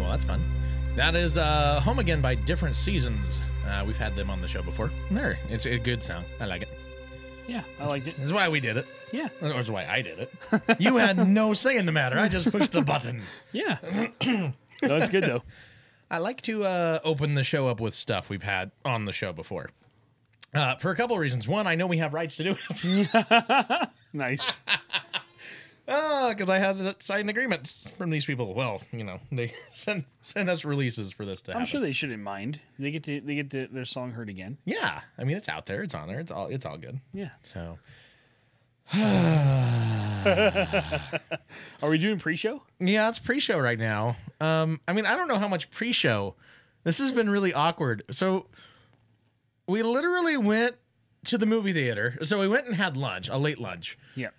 well, that's fun. That is Home Again by Different Seasons. We've had them on the show before. There, it's a good song. I like it. Yeah, I liked it. That's why we did it. Yeah. That's why I did it. You had no say in the matter. I just pushed the button. Yeah. No, it's good, though. I like to open the show up with stuff we've had on the show before. For a couple of reasons. One, I know we have rights to do it. Nice. Because I had signed agreements from these people. Well, you know, they send us releases for this to happen. I'm sure they shouldn't mind. They get to their song heard again. Yeah, I mean, it's out there. It's on there. It's all good. Yeah. So, Are we doing pre-show? yeah, it's pre-show right now. I mean, I don't know how much pre-show. This has been really awkward. So, we literally went to the movie theater. So we went and had lunch, a late lunch. Yeah.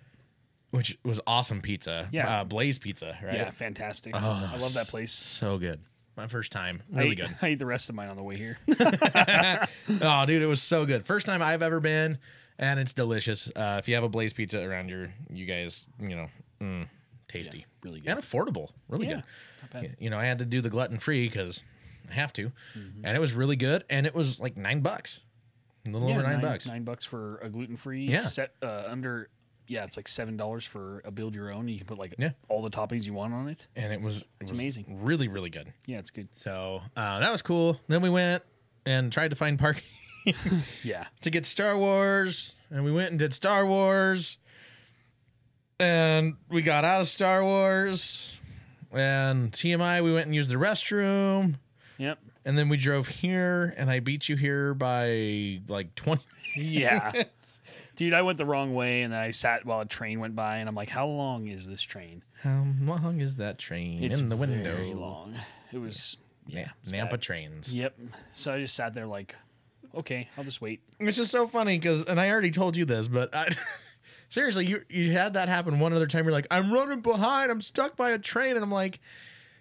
Which was awesome pizza. Yeah. Blaze Pizza, right? Yeah, fantastic. Oh, I love that place. So good. My first time. Really good. I ate the rest of mine on the way here. Oh, dude, it was so good. First time I've ever been, and it's delicious. If you have a Blaze Pizza around you guys, you know, tasty. Yeah, really good. And affordable. Really Yeah, good. not bad. You know, I had to do the gluten-free because I have to. And it was really good, and it was like $9. A little over $9. $9 for a gluten-free Yeah. set under... Yeah, it's like $7 for a build your own. You can put like Yeah. all the toppings you want on it. And it was amazing. Really, really good. Yeah, it's good. So that was cool. Then we went and tried to find parking Yeah. to get Star Wars. And we went and did Star Wars. And we got out of Star Wars. And TMI, we went and used the restroom. Yep. And then we drove here. And I beat you here by like 20 Yeah. Dude, I went the wrong way, and then I sat while a train went by, and I'm like, how long is this train? How long is that train It's in the window? very long. It was... Yeah, it's Nampa bad. trains. Yep. So I just sat there like, okay, I'll just wait. Which is so funny because, and I already told you this, but seriously, you had that happen one other time. You're like, I'm running behind. I'm stuck by a train. And I'm like,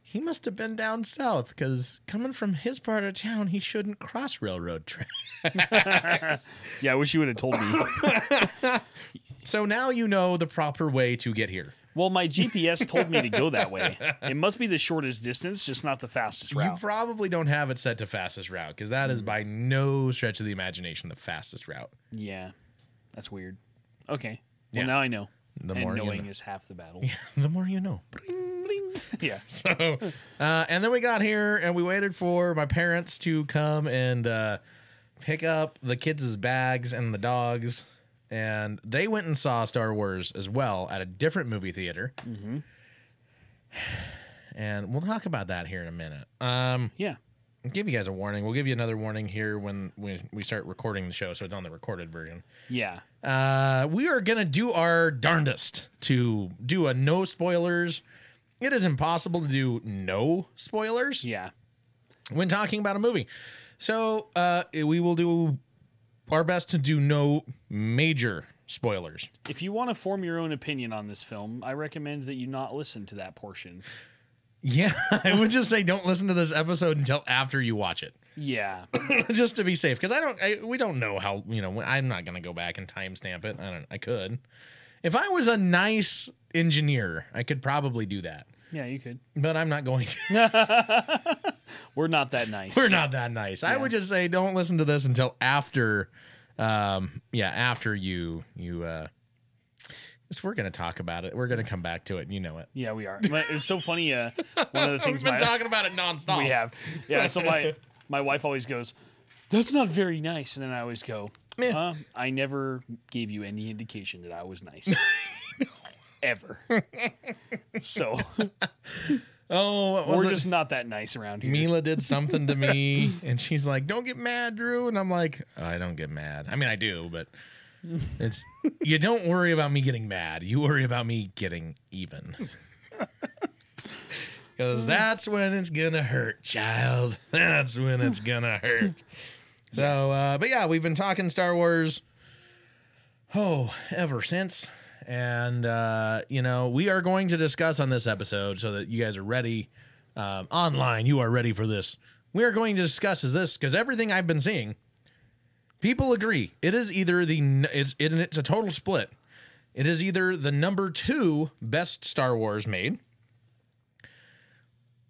he must have been down south because coming from his part of town, he shouldn't cross railroad tracks. Yeah, I wish you would have told me. So now you know the proper way to get here. Well, my GPS told me to go that way. It must be the shortest distance, just not the fastest route. You probably don't have it set to fastest route because that is by no stretch of the imagination the fastest route. Yeah, that's weird. Okay, well Yeah. now I know. The and more you knowing know. is half the battle. The more you know. Yeah. So, and then we got here and we waited for my parents to come and pick up the kids' bags and the dogs. And they went and saw Star Wars as well at a different movie theater. Mm-hmm. And we'll talk about that here in a minute. Yeah. I'll give you guys a warning. We'll give you another warning here when we start recording the show, so it's on the recorded version. Yeah. We are going to do our darndest to do a no spoilers. It is impossible to do no spoilers Yeah. when talking about a movie. So we will do our best to do no major spoilers. If you want to form your own opinion on this film, I recommend that you not listen to that portion. Yeah, I would just say don't listen to this episode until after you watch it. Yeah. Just to be safe, because we don't know how, I'm not going to go back and timestamp it. I could. If I was a nice engineer, I could probably do that. Yeah, you could. But I'm not going to. We're not that nice. We're not that nice. I would just say don't listen to this until after, after you. So we're going to talk about it. We're going to come back to it. You know it. Yeah, we are. It's so funny. One of the things We've been talking about it nonstop. we have. Yeah, so my wife always goes, "That's not very nice," and then I always go, "I never gave you any indication that I was nice, ever." So, we're just not that nice around here. Mila did something to me, and she's like, "Don't get mad, Drew," and I'm like, "I don't get mad. I mean, I do, but." You don't worry about me getting mad. You worry about me getting even. Because that's when it's going to hurt, child. That's when it's going to hurt. So, but yeah, we've been talking Star Wars, ever since. And, we are going to discuss on this episode so that you guys are ready. Online, you are ready for this. We are going to discuss because everything I've been seeing, people agree. It is either it's a total split. It is either the number 2 best Star Wars made,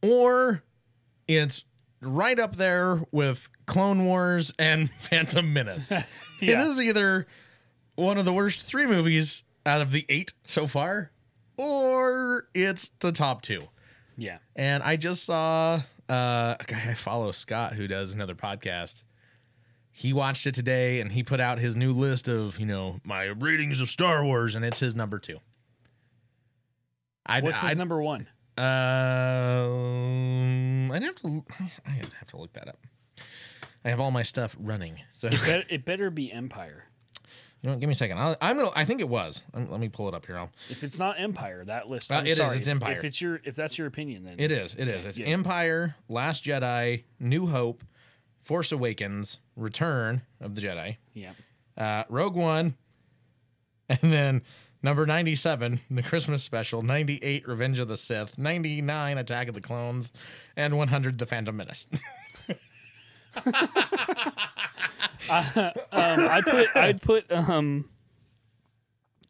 or it's right up there with Clone Wars and Phantom Menace. It is either one of the worst 3 movies out of the 8 so far, or it's the top 2. Yeah. And I just saw a guy I follow, Scott, who does another podcast. He watched it today, and he put out his new list of, my ratings of Star Wars, and it's his number 2. What's his number 1? I'd have to look that up. I have all my stuff running, so it better be Empire. Give me a second. I think it was. Let me pull it up here. If it's not Empire, that list. It is. It's Empire. If that's your opinion, then it is. It is. It's Empire, Last Jedi, New Hope, Force Awakens, Return of the Jedi. Yeah. Rogue One, and then number 97, the Christmas special. 98, Revenge of the Sith. 99, Attack of the Clones, and 100, The Phantom Menace. I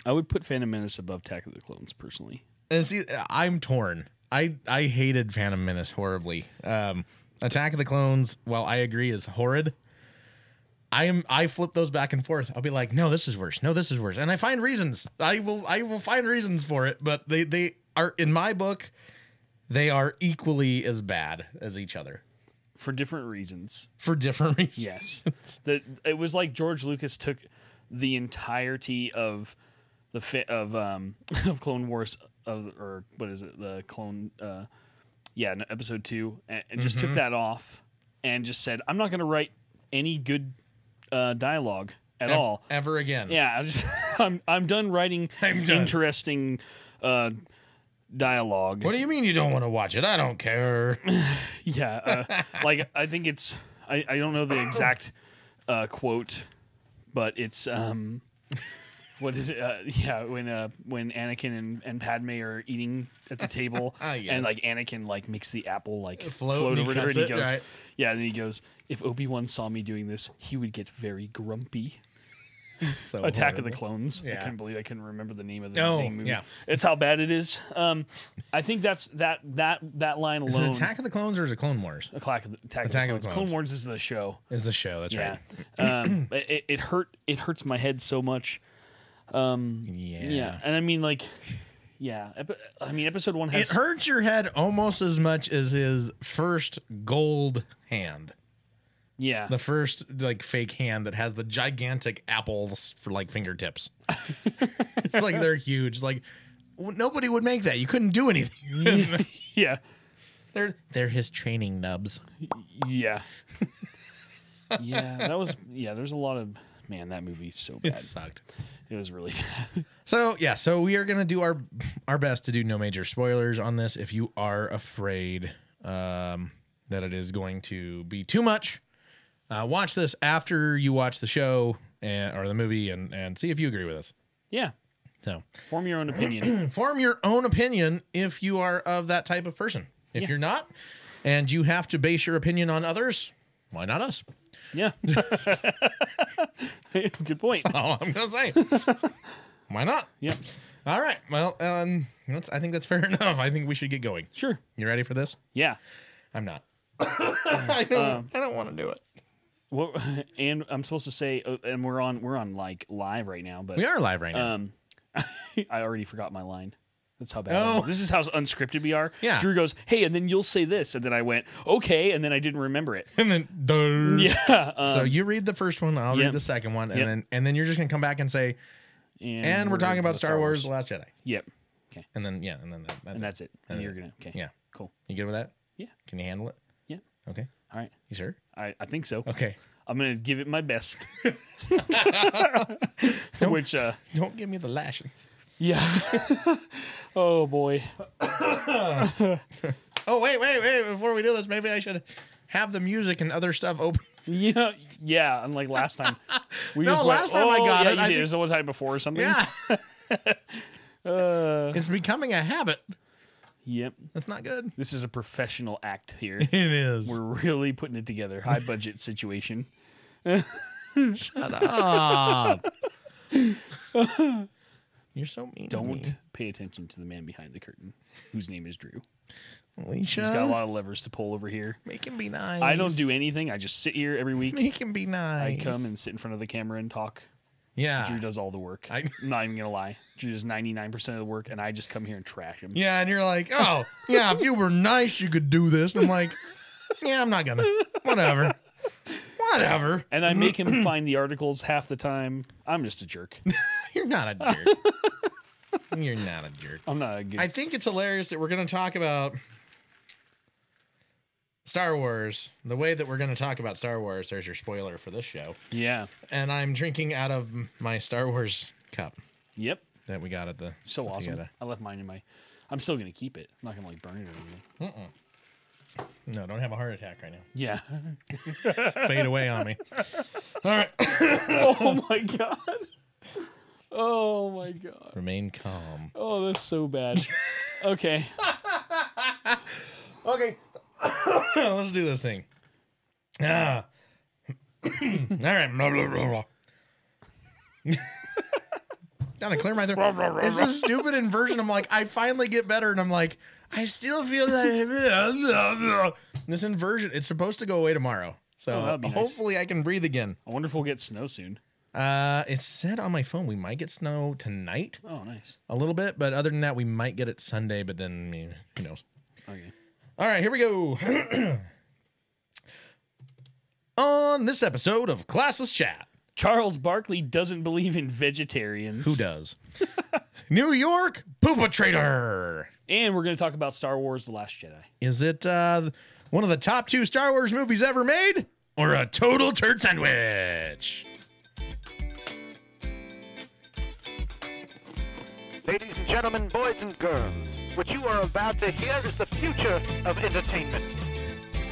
would put Phantom Menace above Attack of the Clones personally. And see, I'm torn. I hated Phantom Menace horribly. Attack of the Clones, while I agree, is horrid. I flip those back and forth. I'll be like, no, this is worse. No, this is worse, and I find reasons. I will find reasons for it, but they are, in my book, they are equally as bad as each other. For different reasons. Yes. It was like George Lucas took the entirety of of Clone Wars the Clone episode 2 and just took that off and just said, I'm not going to write any good dialogue at all ever again. Yeah, I'm done writing interesting dialogue. What do you mean you don't want to watch it? I don't care. I think it's I don't know the exact quote, but it's what is it? When Anakin and Padme are eating at the table, yes. And like Anakin makes the apple float over to her, and he goes, right. and he goes, if Obi-Wan saw me doing this, he would get very grumpy. So Attack horrible. of the Clones. Yeah. I can't believe I couldn't remember the name of the movie. Yeah. It's how bad it is. I think that's that line alone. Is it Attack of the Clones or is it Clone Wars? Attack of the Clones. Clone Wars is the show. That's right. It hurts my head so much. Yeah. And I mean episode 1 has. It hurts your head almost as much as his first gold hand. Yeah. The first fake hand that has the gigantic apples for fingertips. It's they're huge. Nobody would make that. You couldn't do anything. Yeah. They're his training nubs. Yeah. There's a lot of that movie's so bad. It sucked. It was really bad. So we are gonna do our best to do no major spoilers on this. If you are afraid that it is going to be too much, watch this after you watch the show or the movie and see if you agree with us. Yeah. So form your own opinion. Form your own opinion if you are of that type of person. If you're not, and you have to base your opinion on others, why not us? Yeah. Good point. That's all I'm gonna say. Why not? Yep. All right. Well, I think that's fair enough. I think we should get going. Sure. You ready for this? Yeah. I'm not. I don't want to do it. Well, and I'm supposed to say, and we're on live right now, but we are live right now. I already forgot my line. That's how bad. This is how unscripted we are. Yeah. Drew goes, "Hey," and then you'll say this, and then I went, "Okay," and then I didn't remember it. And then, duh. Yeah. So you read the first one, I'll read the second one, and then you're just gonna come back and say, and we're talking about Star Wars: The Last Jedi. Yep. Okay. And then that's it. And you're gonna. Okay. Yeah. Cool. You good with that? Yeah. Can you handle it? Yeah. Okay. All right. You sure? I think so. Okay. I'm gonna give it my best. Don't give me the lashings. Yeah. Oh boy. Oh wait! Before we do this, maybe I should have the music and other stuff open. Yeah. Unlike last time. Last time I got it. You did. It was the one time before or something. Yeah. It's becoming a habit. Yep. That's not good. This is a professional act here. It is. We're really putting it together. High budget situation. Shut up. You're so mean. Don't pay attention to the man behind the curtain, whose name is Drew. Alicia, He's got a lot of levers to pull over here. Make him be nice. I don't do anything. I just sit here every week. Make him be nice. I come and sit in front of the camera and talk. Yeah. Drew does all the work. I'm not even going to lie. Drew does 99% of the work, and I just come here and trash him. Yeah, and you're like, oh, yeah, if you were nice, you could do this. And I'm like, yeah, I'm not going to. Whatever. Whatever. And I make him find the articles half the time. I'm just a jerk. You're not a jerk. You're not a jerk. I'm not a good... I think it's hilarious that we're going to talk about Star Wars. The way that we're going to talk about Star Wars, there's your spoiler for this show. Yeah. And I'm drinking out of my Star Wars cup. Yep. That we got at the... So awesome. I left mine in my... I'm still going to keep it. I'm not going to, like, burn it or anything. No, don't have a heart attack right now. Yeah. Fade away on me. All right. Oh, my God. Oh, my God. Remain calm. Oh, that's so bad. Okay. Okay. Let's do this thing. All right. Blah, blah, blah, blah. Gotta clear my throat. It's a stupid inversion. I'm like, I finally get better, and I'm like, I still feel like this inversion. It's supposed to go away tomorrow, so hopefully I can breathe again. I wonder if we'll get snow soon. It said on my phone we might get snow tonight. Oh, nice. A little bit, but other than that, we might get it Sunday. But then, I mean, who knows? Okay. All right, here we go. On this episode of Classless Chat. Charles Barkley doesn't believe in vegetarians. Who does? New York Poopatrator. And we're going to talk about Star Wars The Last Jedi. Is it one of the top 2 Star Wars movies ever made? Or a total turd sandwich? Ladies and gentlemen, boys and girls, what you are about to hear is the future of entertainment.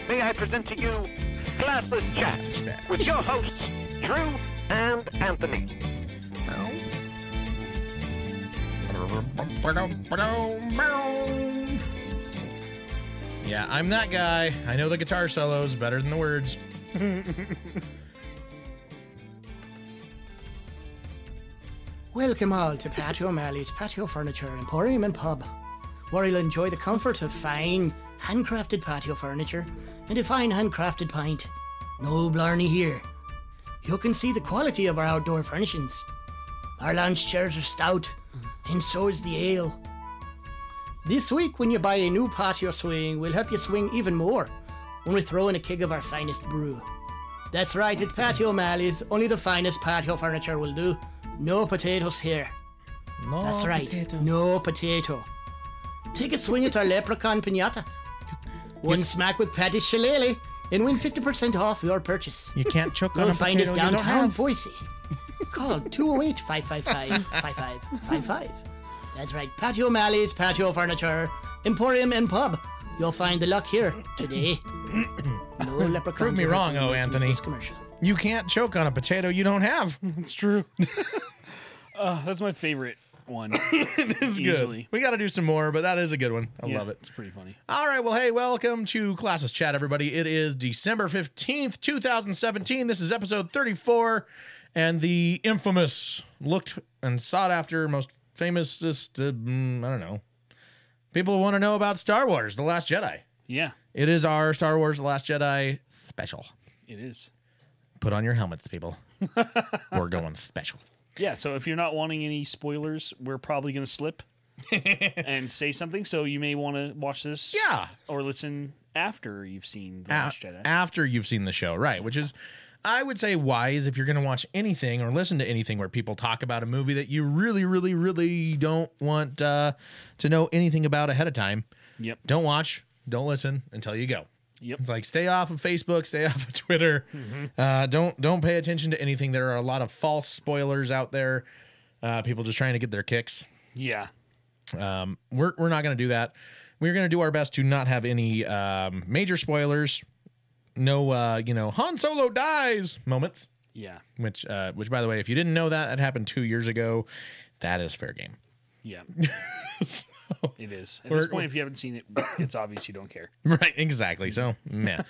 May I present to you Classless Chat with your hosts, Drew and Anthony. Yeah, I'm that guy. I know the guitar solos better than the words. Welcome all to Patio O'Malley's Patio Furniture Emporium and Pub, where you'll enjoy the comfort of fine, handcrafted patio furniture and a fine handcrafted pint. No blarney here. You can see the quality of our outdoor furnishings. Our lounge chairs are stout, and so is the ale. This week, when you buy a new patio swing, we'll help you swing even more when we throw in a keg of our finest brew. That's right, at Patio O'Malley's, only the finest patio furniture will do. No potatoes here. No That's right, potatoes. no potato. Take a swing at our leprechaun pinata. One smack with Patty's shillelagh and win 50% off your purchase. You can't choke on You'll a find potato us you don't downtown have. Boise. Call 208-555-5555. That's right, Patio O'Malley's Patio Furniture Emporium and Pub. You'll find the luck here today. No leprechauns. Prove me will wrong, hurt you Anthony. This commercial. You can't choke on a potato you don't have. It's true. That's my favorite one. It is Easily. good. We got to do some more, but that is a good one. I love it. It's pretty funny. All right. Well, hey, welcome to Classless Chat, everybody. It is December 15th, 2017. This is episode 34. And the infamous, looked and sought after, most famous, I don't know. People who want to know about Star Wars, The Last Jedi. Yeah, It is our Star Wars, The Last Jedi special. it is. Put on your helmets, people. We're going special. Yeah, so if you're not wanting any spoilers, we're probably going to slip and say something. So you may want to watch this Yeah. or listen after you've seen The Last Jedi. After you've seen the show, right? Which is, I would say, wise if you're going to watch anything or listen to anything where people talk about a movie that you really, really, really don't want to know anything about ahead of time. Yep. Don't watch, don't listen until you go. Yep. It's like stay off of Facebook, stay off of Twitter. Don't pay attention to anything. There are a lot of false spoilers out there. People just trying to get their kicks. Yeah. We're not going to do that. We're going to do our best to not have any major spoilers. No, Han Solo dies moments. Yeah. Which by the way, if you didn't know that, that happened 2 years ago. That is fair game. Yeah. So, It is. At this point, if you haven't seen it, it's obvious you don't care. right, exactly. So, man,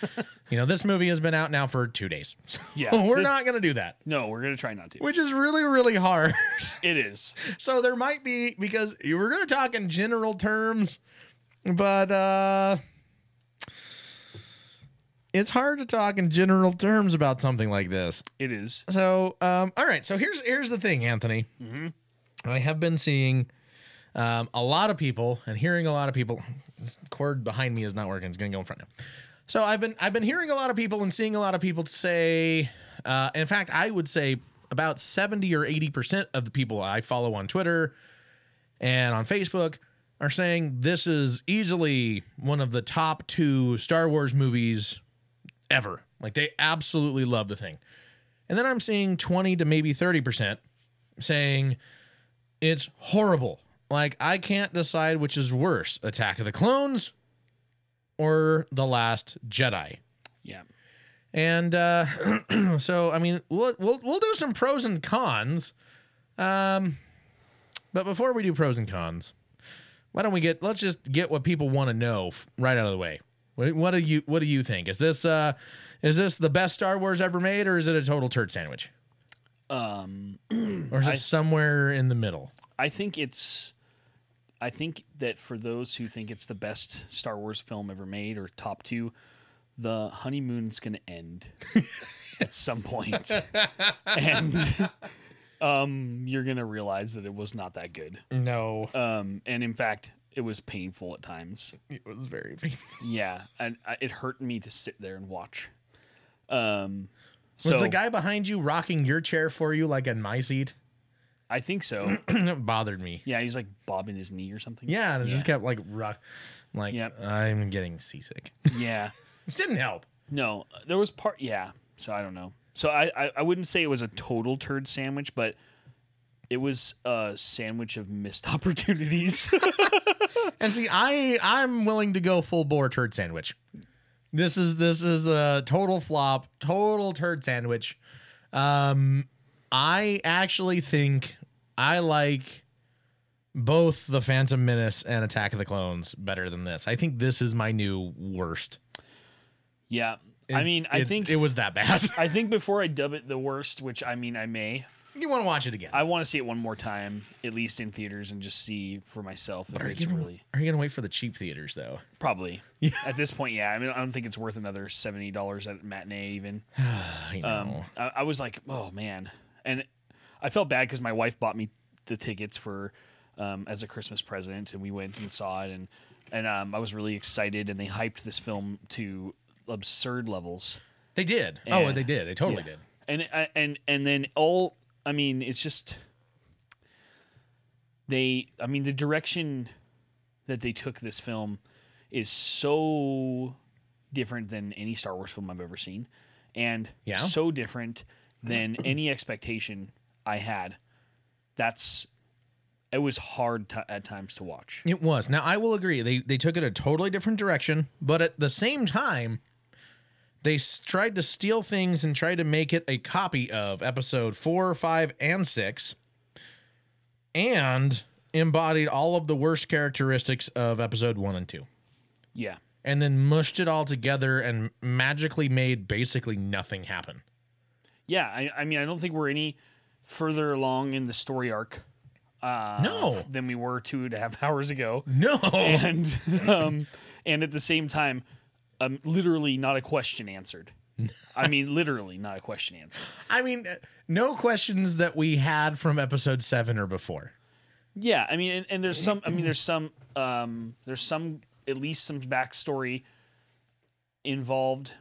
this movie has been out now for 2 days. So Yeah. we're not going to do that, No, we're going to try not to. which is really, really hard. It is. So there might be, because we're going to talk in general terms, But it's hard to talk in general terms about something like this. It is. So, all right. So here's the thing, Anthony. Mm-hmm. I have been seeing a lot of people and hearing a lot of people. This cord behind me is not working. It's going to go in front now. So I've been hearing a lot of people and seeing a lot of people say. In fact, I would say about 70 or 80% of the people I follow on Twitter and on Facebook are saying this is easily one of the top 2 Star Wars movies ever. Like, they absolutely love the thing. And then I'm seeing 20 to maybe 30% saying it's horrible. Like, I can't decide which is worse, Attack of the Clones or The Last Jedi. Yeah. And so, I mean, we'll do some pros and cons. But before we do pros and cons, why don't let's just get what people want to know right out of the way. What do you think? Is this the best Star Wars ever made, or is it a total turd sandwich? Or is it somewhere in the middle? I think that for those who think it's the best Star Wars film ever made, or top 2, the honeymoon's going to end at some point. And you're going to realize that it was not that good. No. And in fact, it was painful at times. It was very painful. Yeah. And it hurt me to sit there and watch. Was the guy behind you rocking your chair for you like in my seat? I think so. It bothered me. Yeah, he was like bobbing his knee or something. Yeah, and it just kept like Yep. I'm getting seasick. Yeah. This didn't help. No, there was yeah. So I don't know. So I wouldn't say it was a total turd sandwich, but it was a sandwich of missed opportunities. And see, I'm willing to go full bore turd sandwich. This is a total flop, total turd sandwich. I actually think I like both The Phantom Menace and Attack of the Clones better than this. I think this is my new worst. Yeah. I think it was that bad. I think before I dub it the worst, which I may. You want to watch it again? I want to see it one more time, at least in theaters, and just see for myself if it's really. Are you gonna wait for the cheap theaters though? Probably. Yeah. At this point, yeah. I mean, I don't think it's worth another $70 at matinee even. I know. I was like, oh man, and I felt bad because my wife bought me the tickets for as a Christmas present, and we went and saw it, and I was really excited, and they hyped this film to absurd levels. They did. They did. They totally did. And then it's just the direction that they took this film is so different than any Star Wars film I've ever seen, and so different than any expectation I had. It was hard at times to watch. It was. Now, I will agree. They took it a totally different direction, but at the same time, they tried to steal things and tried to make it a copy of episode 4, 5, and 6, and embodied all of the worst characteristics of episode 1 and 2. Yeah. And then mushed it all together and magically made basically nothing happen. Yeah, I don't think we're any further along in the story arc than we were 2.5 hours ago. No. And at the same time, literally not a question answered. Literally not a question answered. No questions that we had from episode 7 or before. Yeah, and there's some at least some backstory involved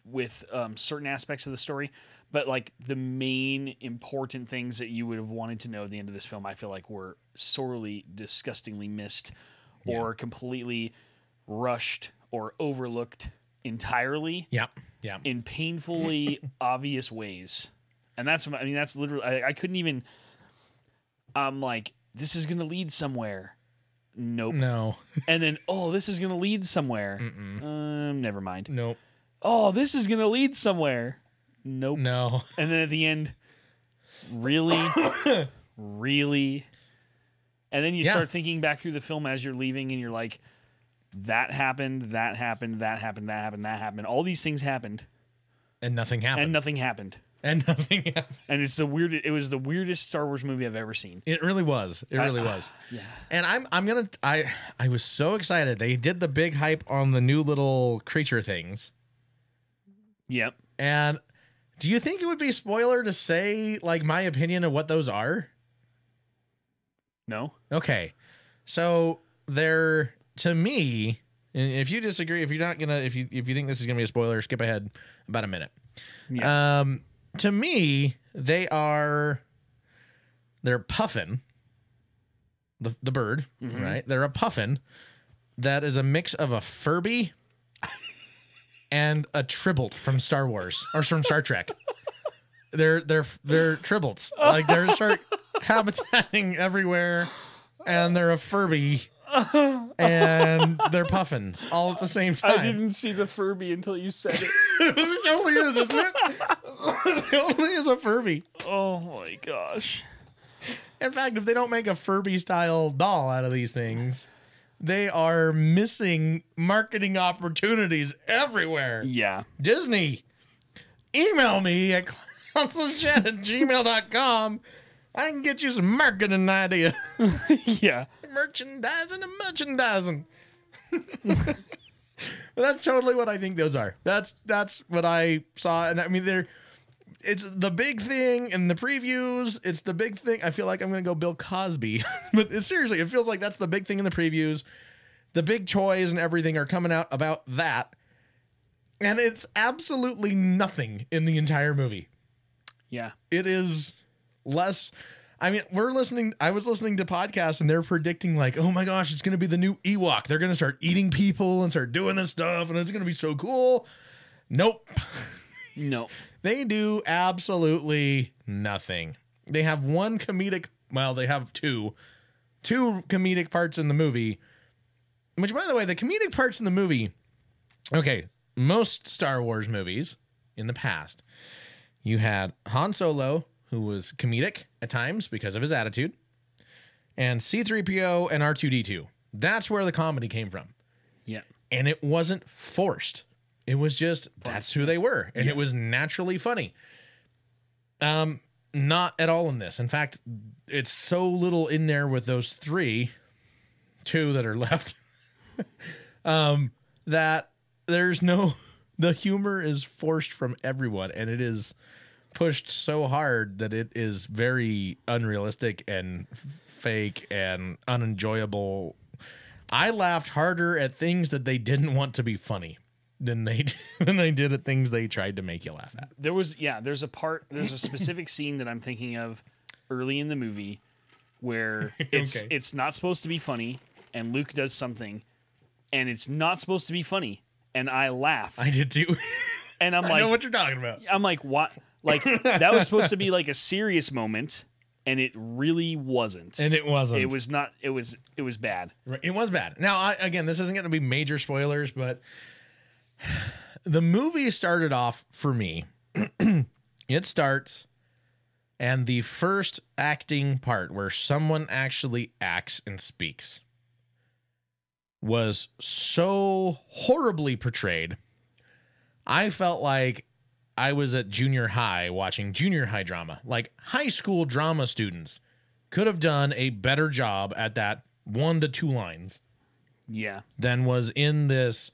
with certain aspects of the story, but like the main important things that you would have wanted to know at the end of this film, I feel like were sorely, disgustingly missed or completely rushed or overlooked entirely. Yep. In painfully obvious ways. And that's literally, I couldn't even, I'm like, this is going to lead somewhere. Nope. No. And then, this is going to lead somewhere. Never mind. Nope. Oh, this is going to lead somewhere. Nope. No. And then at the end, really? Really? And then you start thinking back through the film as you're leaving, and you're like, that happened, that happened, that happened, that happened, that happened. All these things happened. And nothing happened. And nothing happened. And it's the weirdest. It was the weirdest Star Wars movie I've ever seen. It really was. It really was. Yeah. And I was so excited. They did the big hype on the new little creature things. Yep. And do you think it would be spoiler to say like my opinion of what those are? No. Okay. So they're, to me, and if you disagree, if you're not gonna, if you think this is gonna be a spoiler, skip ahead about a minute. Yeah. To me, they're puffin, the bird, right? They're a puffin that is a mix of a Furby and a Tribble from Star Wars or from Star Trek. They're Tribbles. Like they start habitating everywhere, and they're a Furby. And they're puffins all at the same time. I didn't see the Furby until you said it. It totally is, isn't it? It totally is a Furby. Oh my gosh. In fact, if they don't make a Furby style doll out of these things, they are missing marketing opportunities everywhere. Yeah. Disney, email me at classlesschat@gmail.com. I can get you some marketing idea. Yeah. Merchandising and merchandising. That's totally what I think those are. That's what I saw. And I mean, it's the big thing in the previews. It's the big thing. I feel like I'm going to go Bill Cosby. But seriously, it feels like that's the big thing in the previews. The big toys and everything are coming out about that. And it's absolutely nothing in the entire movie. Yeah. It is less. I mean, I was listening to podcasts and they're predicting like, oh my gosh, it's going to be the new Ewok. They're going to start eating people and start doing this stuff and it's going to be so cool. Nope. No. They do absolutely nothing. They have one comedic, well, they have two comedic parts in the movie, which by the way, the comedic parts in the movie, okay, most Star Wars movies in the past, you had Han Solo, who was comedic at times because of his attitude, and C-3PO and R2-D2. That's where the comedy came from. Yeah. And it wasn't forced. It was just, that's who they were. And it was naturally funny. Not at all in this. In fact, it's so little in there with those two that are left, that the humor is forced from everyone. And it is pushed so hard that it is very unrealistic and fake and unenjoyable. I laughed harder at things that they didn't want to be funny than they did at things they tried to make you laugh at. There's a specific scene that I'm thinking of early in the movie where it's not supposed to be funny and Luke does something and it's not supposed to be funny and I laugh. I did too. And I know what you're talking about. I'm like, what? Like that was supposed to be like a serious moment and it really wasn't. And it wasn't. It was not. It was bad. It was bad. Now, again, this isn't going to be major spoilers, but the movie started off for me. It starts, and the first acting part where someone actually acts and speaks was so horribly portrayed. I felt like I was at junior high watching junior high drama. Like high school drama students could have done a better job at that 1 to 2 lines. Yeah. Than was in this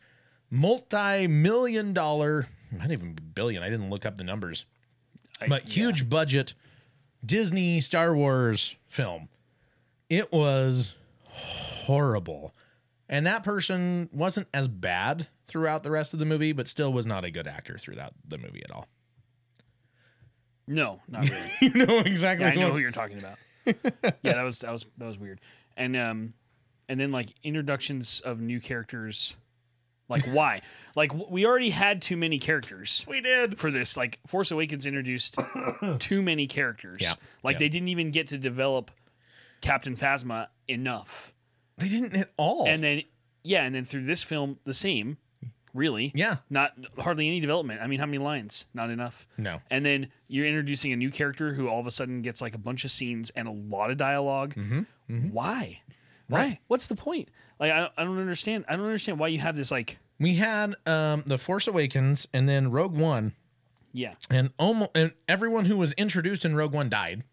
multi-million-dollar, not even billion, I didn't look up the numbers, but huge budget Disney Star Wars film. It was horrible. And that person wasn't as bad throughout the rest of the movie, but still was not a good actor throughout the movie at all. No, not really. You know exactly. Yeah, I know who you're talking about. Yeah, that was weird. And then like introductions of new characters. Like why? Like we already had too many characters. We did for this. Like Force Awakens introduced too many characters. Yeah. Like they didn't even get to develop Captain Phasma enough. They didn't at all. And then through this film, the same. Really? Yeah. Not hardly any development. I mean, how many lines? Not enough. No. And then you're introducing a new character who all of a sudden gets like a bunch of scenes and a lot of dialogue. Mm-hmm. Mm-hmm. Why? Right. What's the point? Like, I don't understand. I don't understand why you have this like. We had The Force Awakens and then Rogue One. Yeah. And everyone who was introduced in Rogue One died.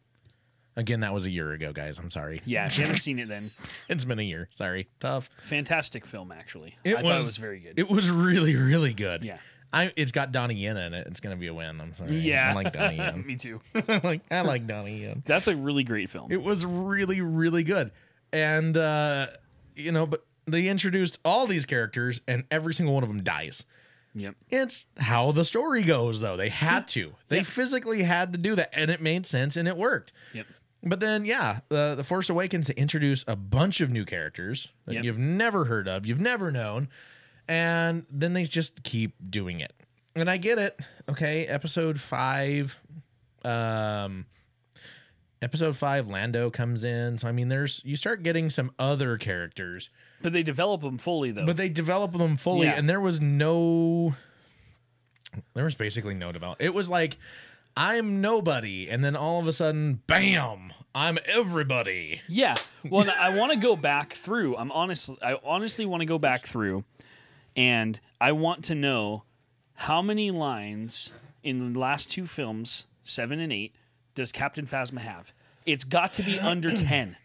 Again, that was a year ago, guys. I'm sorry. Yeah, if you haven't seen it, then It's been a year. Sorry. Tough. fantastic film. Actually, I thought it was very good. It was really, really good. Yeah. It's got Donnie Yen in it. It's gonna be a win. I'm sorry. Yeah, I like Donnie Yen. Me too. I like Donnie Yen. That's a really great film. It was really, really good. And but they introduced all these characters, and every single one of them dies. Yep. It's how the story goes, though. They had to. They physically had to do that, and it made sense, and it worked. Yep. But then, the Force Awakens to introduce a bunch of new characters that you've never heard of, you've never known, and then they just keep doing it. And I get it. Okay, Episode 5, Lando comes in. So I mean, you start getting some other characters, But they develop them fully, though. and there was basically no development. It was like, I'm nobody, and then all of a sudden, bam, I'm everybody. Yeah. Well, I want to go back through. I honestly want to go back through, and I want to know how many lines in the last two films, 7 and 8, does Captain Phasma have? It's got to be under 10.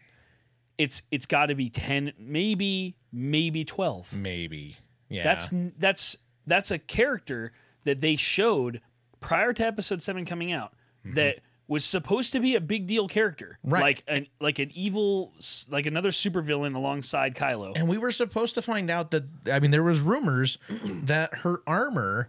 It's got to be 10, maybe 12. Maybe. Yeah. That's a character that they showed prior to Episode 7 coming out that was supposed to be a big deal character, right? Like an evil, like another supervillain alongside Kylo. And we were supposed to find out that, I mean, there was rumors that her armor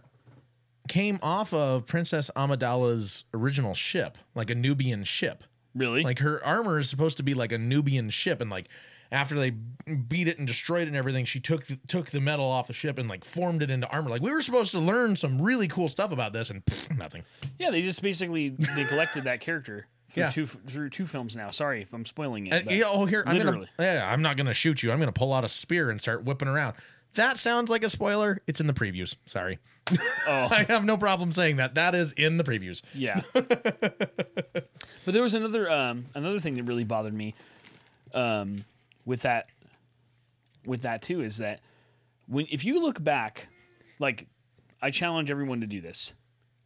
came off of Princess Amidala's original ship, like a Nubian ship. Really? Like her armor is supposed to be like a Nubian ship, and like after they beat it and destroyed it and everything, she took the metal off the ship and like formed it into armor. Like we were supposed to learn some really cool stuff about this, and nothing. Yeah, they just basically neglected that character through two films now. Sorry if I'm spoiling it. I'm not gonna shoot you. I'm gonna pull out a spear and start whipping around. That sounds like a spoiler. It's in the previews. Sorry. Oh. I have no problem saying that. That is in the previews. Yeah. But there was another thing that really bothered me with that too, is that if you look back, like I challenge everyone to do this.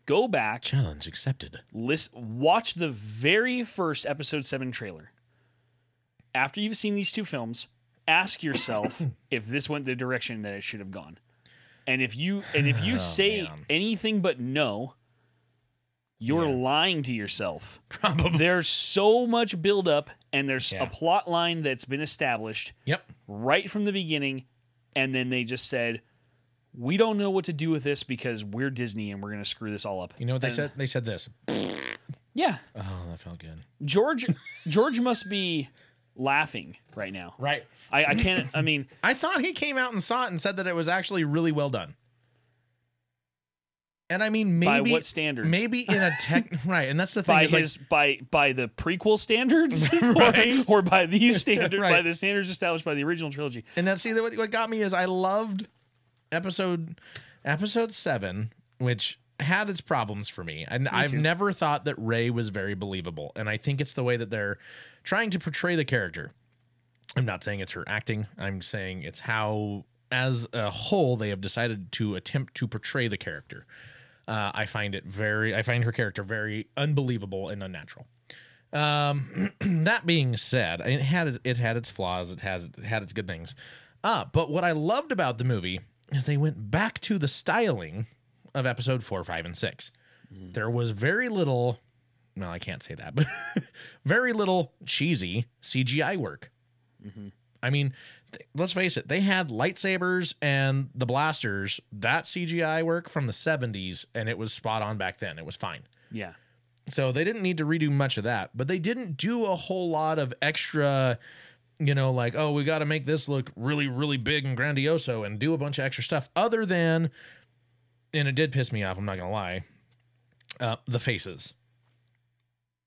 Go back. Challenge accepted. Watch the very first Episode 7 trailer. After you've seen these two films, ask yourself if this went the direction that it should have gone. And if you say anything but no, you're lying to yourself. Probably. There's so much buildup, and there's a plot line that's been established right from the beginning, and then they just said, we don't know what to do with this because we're Disney and we're going to screw this all up. You know what they said? They said this. Yeah. Oh, that felt good. George must be laughing right now. Right. I can't, I mean. I thought he came out and saw it and said that it was actually really well done. And I mean, maybe. By what standards? Maybe in a tech. Right. And that's the thing. By the prequel standards? Right. or by these standards, Right. By the standards established by the original trilogy. And that's, see, what got me is I loved episode 7, which had its problems for me. And I've never thought that Rey was very believable. And I think it's the way that they're trying to portray the character. I'm not saying it's her acting. I'm saying it's how, as a whole, they have decided to attempt to portray the character. I find her character very unbelievable and unnatural. That being said, it had its flaws. It had its good things. But what I loved about the movie is they went back to the styling of episode 4, 5, and 6. There was very little, well, I can't say that, but very little cheesy CGI work. I mean, let's face it, they had lightsabers and the blasters, that CGI work from the 70s, and it was spot on back then. It was fine. Yeah. So they didn't need to redo much of that, but they didn't do a whole lot of extra, like, oh, we got to make this look really, really big and grandioso and do a bunch of extra stuff other than, and it did piss me off, I'm not going to lie, the faces.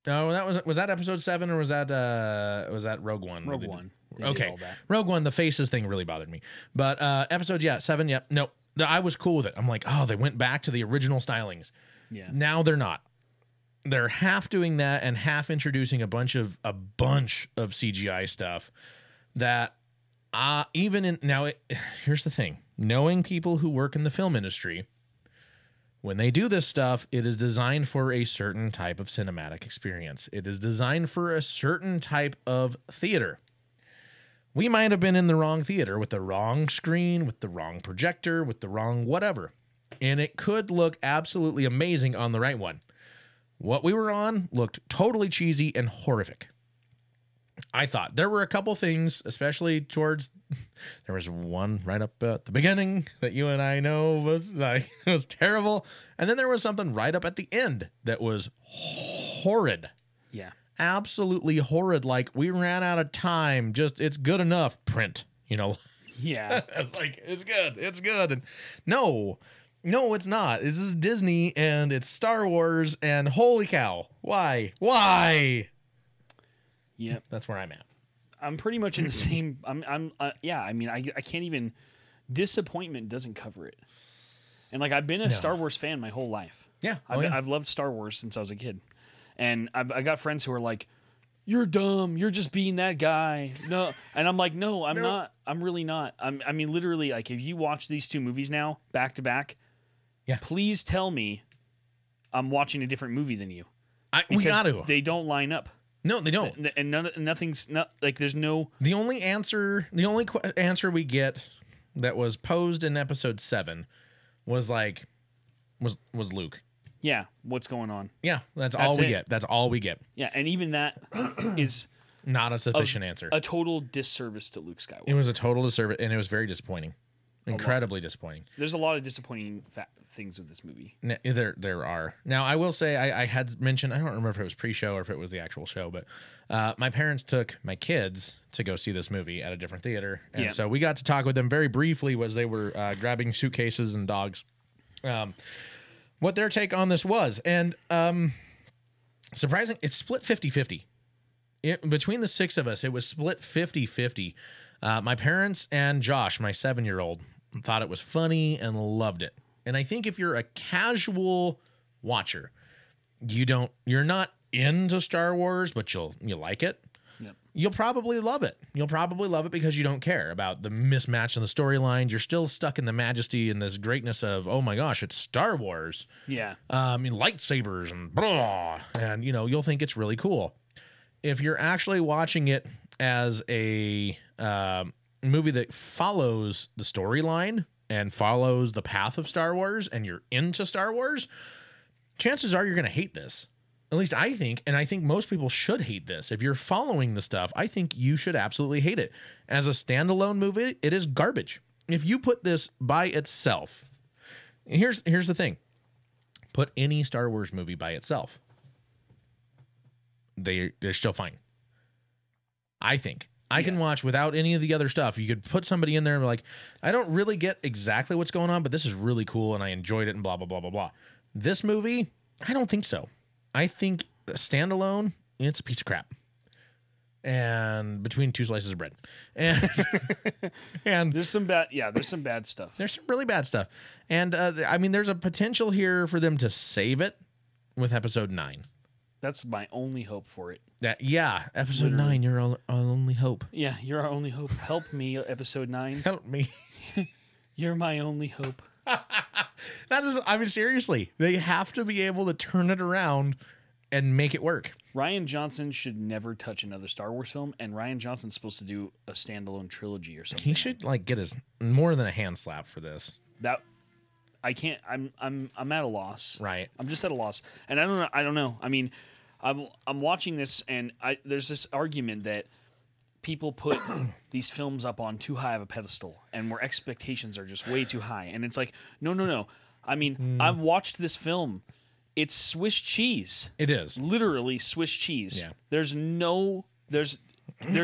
No, was that episode 7 or was that Rogue One? Rogue One. Okay. Rogue One, the faces thing really bothered me. But episode 7, no, I was cool with it. I'm like, oh, they went back to the original stylings. Yeah. Now they're not. They're half doing that and half introducing a bunch of CGI stuff that here's the thing. Knowing people who work in the film industry, When they do this stuff, it is designed for a certain type of cinematic experience. It is designed for a certain type of theater. We might have been in the wrong theater with the wrong screen, with the wrong projector, with the wrong whatever. And it could look absolutely amazing on the right one. What we were on looked totally cheesy and horrific. I thought there were a couple things, especially towards, there was one right up at the beginning that you and I know was like, it was terrible. And then there was something right up at the end that was horrid. Yeah. Absolutely horrid. Like, we ran out of time. Just, it's good enough print, you know? Yeah. Like, it's good. It's good. And no, it's not. This is Disney and it's Star Wars and holy cow. Why? Yep. That's where I'm at. I'm pretty much in the same. Yeah. I mean, I can't even. Disappointment doesn't cover it. And like, I've been a Star Wars fan my whole life. Yeah. I've loved Star Wars since I was a kid, and I got friends who are like, "You're dumb. You're just being that guy." No, and I'm like, "No, I'm not. I'm really not. I mean, literally, like, if you watch these two movies now back to back, please tell me I'm watching a different movie than you. We got to. They don't line up. No, they don't. And nothing's not like there's no. The only answer we get that was posed in episode 7 was like, was Luke. Yeah, what's going on? Yeah, that's all we get. That's all we get. Yeah, and even that is not a sufficient answer. A total disservice to Luke Skywalker. It was a total disservice, and it was very disappointing. Incredibly disappointing. There's a lot of disappointing things with this movie. There are. Now, I will say, I had mentioned, I don't remember if it was pre-show or if it was the actual show, but my parents took my kids to go see this movie at a different theater. And so we got to talk with them very briefly as they were grabbing suitcases and dogs. What their take on this was. And surprising, it's split 50-50. Between the 6 of us, it was split 50-50. My parents and Josh, my 7-year-old, thought it was funny and loved it. And I think if you're a casual watcher, you're not into Star Wars, but you like it. Yep. You'll probably love it. You'll probably love it because you don't care about the mismatch in the storylines. You're still stuck in the majesty and this greatness of, oh my gosh, it's Star Wars. Yeah. Lightsabers and blah, and you'll think it's really cool. If you're actually watching it as a movie that follows the storyline and follows the path of Star Wars, and you're into Star Wars, chances are you're going to hate this. At least I think, and I think most people should hate this. If you're following the stuff, I think you should absolutely hate it. As a standalone movie, it is garbage. If you put this by itself, here's the thing. Put any Star Wars movie by itself. They're still fine. I think. I can watch without any of the other stuff. You could put somebody in there and be like, I don't really get exactly what's going on, but this is really cool and I enjoyed it and blah, blah, blah, blah, blah. This movie, I don't think so. I think standalone, it's a piece of crap. And between 2 slices of bread. And there's some bad stuff. There's some really bad stuff. And I mean, there's a potential here for them to save it with episode 9. That's my only hope for it. Episode 9, you're our only hope. Yeah, you're our only hope. Help me, episode 9. Help me. You're my only hope. That is, I mean, seriously, they have to be able to turn it around and make it work. Rian Johnson should never touch another Star Wars film, and Rian Johnson's supposed to do a standalone trilogy or something. He should get his more than a hand slap for this. That I can't. I'm at a loss. Right. I'm just at a loss, and I don't know. I mean, I'm watching this, and there's this argument that people put these films up on too high of a pedestal, and where expectations are just way too high. And it's like, no. I mean, I've watched this film. It's Swiss cheese. It is literally Swiss cheese. Yeah. There's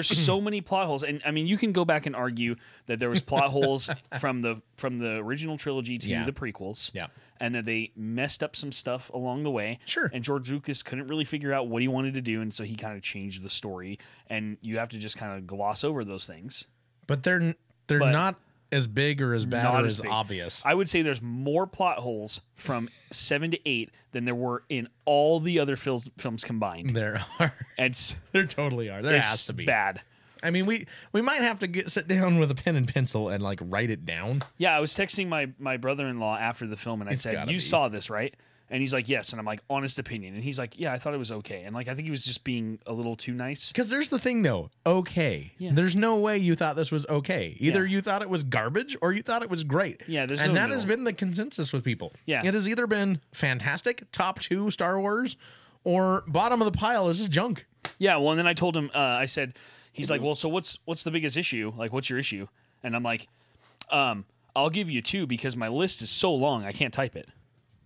so many plot holes, and I mean, you can go back and argue that there was plot holes from the original trilogy to the prequels. Yeah. And that they messed up some stuff along the way. Sure. And George Lucas couldn't really figure out what he wanted to do, and so he kind of changed the story. And you have to just kind of gloss over those things. But they're not as big or as bad or as obvious. I would say there's more plot holes from 7 to 8 than there were in all the other films combined. There are. And there totally are. There has to be. Bad. I mean, we might have to sit down with a pen and pencil and like write it down. Yeah, I was texting my brother-in-law after the film, and I said, "You saw this, right?" And he's like, "Yes." And I'm like, "Honest opinion." And he's like, "Yeah, I thought it was okay." And like, I think he was just being a little too nice. Because there's the thing, though. Okay, there's no way you thought this was okay. Either you thought it was garbage or you thought it was great. Yeah, there's and no that has been the consensus with people. Yeah, it has either been fantastic, top 2 Star Wars, or bottom of the pile is just junk. Yeah. Well, and then I told him, I said. He's like, well, so what's the biggest issue? Like, what's your issue? And I'm like, I'll give you 2 because my list is so long I can't type it.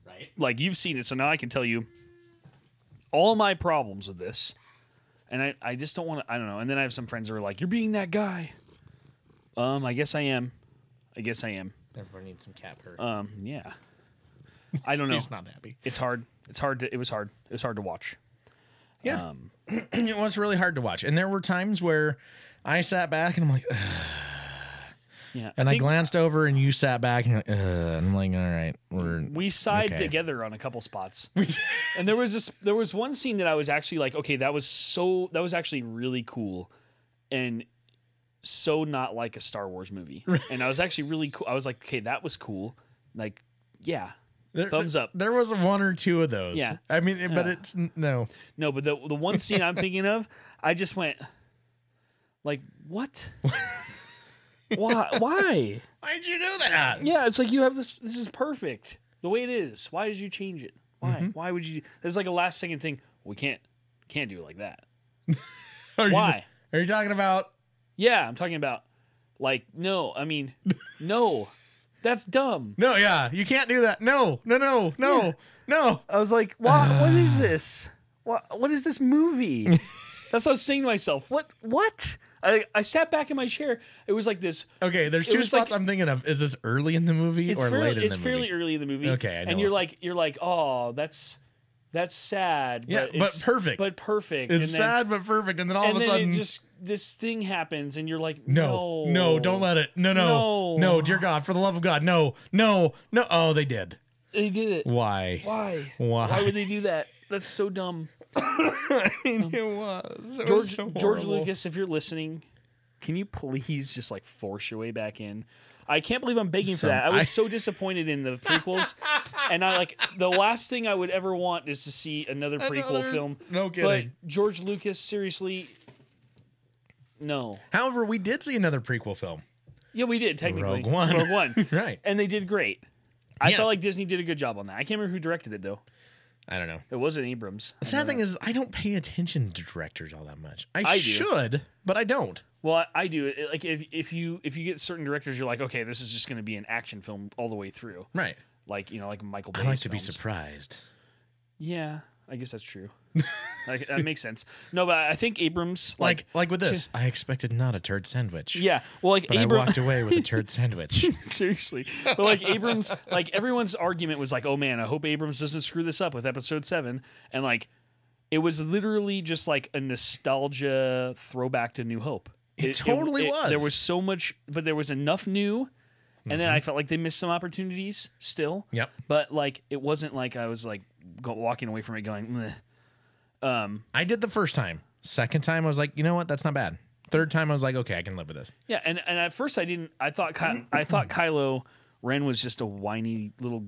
Right. Like, you've seen it, so now I can tell you all my problems with this. And I just don't want to, I don't know. And then I have some friends that are like, you're being that guy. I guess I am. Everyone needs some cat purr. Yeah. I don't know. He's not happy. It was hard to watch. Yeah. It was really hard to watch. And there were times where I sat back and I'm like, ugh. Yeah. And I glanced over and you sat back and you're like, ugh. And I'm like, all right, we sighed together on a couple spots. And there was one scene that I was actually like, okay, that was actually really cool and so not like a Star Wars movie. And I was actually really cool. I was like, okay, that was cool. Like, yeah. Thumbs up. There was 1 or 2 of those. Yeah. I mean, but it's no. No, but the one scene I'm thinking of, I just went like, what? Why? Why'd you do that? Yeah, it's like you have this is perfect. The way it is. Why did you change it? Why? Mm-hmm. Why would you There's like a last second thing. We can't do it like that. Why? Are you talking about Yeah, I'm talking about like no, I mean no. That's dumb. No, yeah, you can't do that. No. I was like, what is this? What is this movie? That's what I was saying to myself. What? I sat back in my chair. It was like this. Okay, there's 2 spots I'm thinking of. Is this early in the movie or late in the movie? It's fairly early in the movie. Okay, I know. And you're like, oh, that's sad. Yeah, but perfect. But perfect. It's sad but perfect, and then all of a sudden, this thing happens, and you're like, no, don't let it. No, dear God, for the love of God, no. Oh, they did. They did it. Why? Why would they do that? That's so dumb. It was. George Lucas, if you're listening, can you please just like force your way back in? I can't believe I'm begging for that. I was so disappointed in the prequels, and I like the last thing I would ever want is to see another prequel film. No kidding. But George Lucas, seriously, no. However, we did see another prequel film. Yeah, we did technically. Rogue One. Right. And they did great. I felt like Disney did a good job on that. I can't remember who directed it though. I don't know. It wasn't Abrams. The sad thing is, I don't pay attention to directors all that much. I should, but I don't. Well, I do. Like if you get certain directors, you're like, okay, this is just going to be an action film all the way through, right? Like like Michael Bay. I like to be surprised. Yeah, I guess that's true. Like, that makes sense. No, but I think Abrams like with this, I expected not a turd sandwich. Yeah, well, like but I walked away with a turd sandwich. Seriously, but like Abrams, like everyone's argument was like, oh man, I hope Abrams doesn't screw this up with Episode 7, and like it was literally just like a nostalgia throwback to New Hope. It totally was. There was so much, but there was enough new. And then I felt like they missed some opportunities still. Yep. But like it wasn't like I was like walking away from it going, meh. I did the first time. Second time I was like, you know what, that's not bad. Third time I was like, okay, I can live with this. Yeah, and at first I didn't. I thought Kylo Ren was just a whiny little.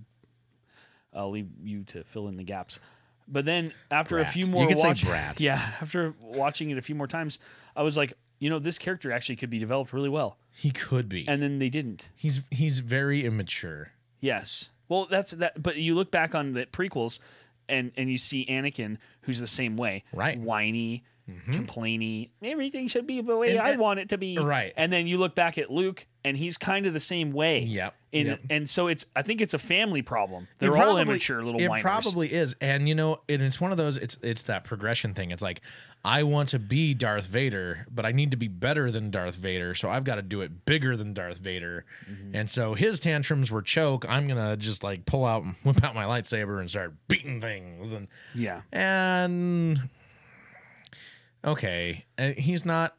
I'll leave you to fill in the gaps. But then after brat. a few more, you could say brat. Yeah, after watching it a few more times, I was like, you know, this character actually could be developed really well. He could be, and then they didn't. He's very immature. Yes. Well, that's that. But you look back on the prequels, and you see Anakin, who's the same way, right? Whiny, complainy. Everything should be the way I want it to be, right? And then you look back at Luke, and he's kind of the same way. Yep. And so I think it's a family problem. They're all immature little whiners. It probably is, and you know, it's one of those. It's that progression thing. It's like, I want to be Darth Vader, but I need to be better than Darth Vader, so I've got to do it bigger than Darth Vader. And so his tantrums were choke. I'm gonna just like whip out my lightsaber and start beating things. And yeah. And okay, he's not.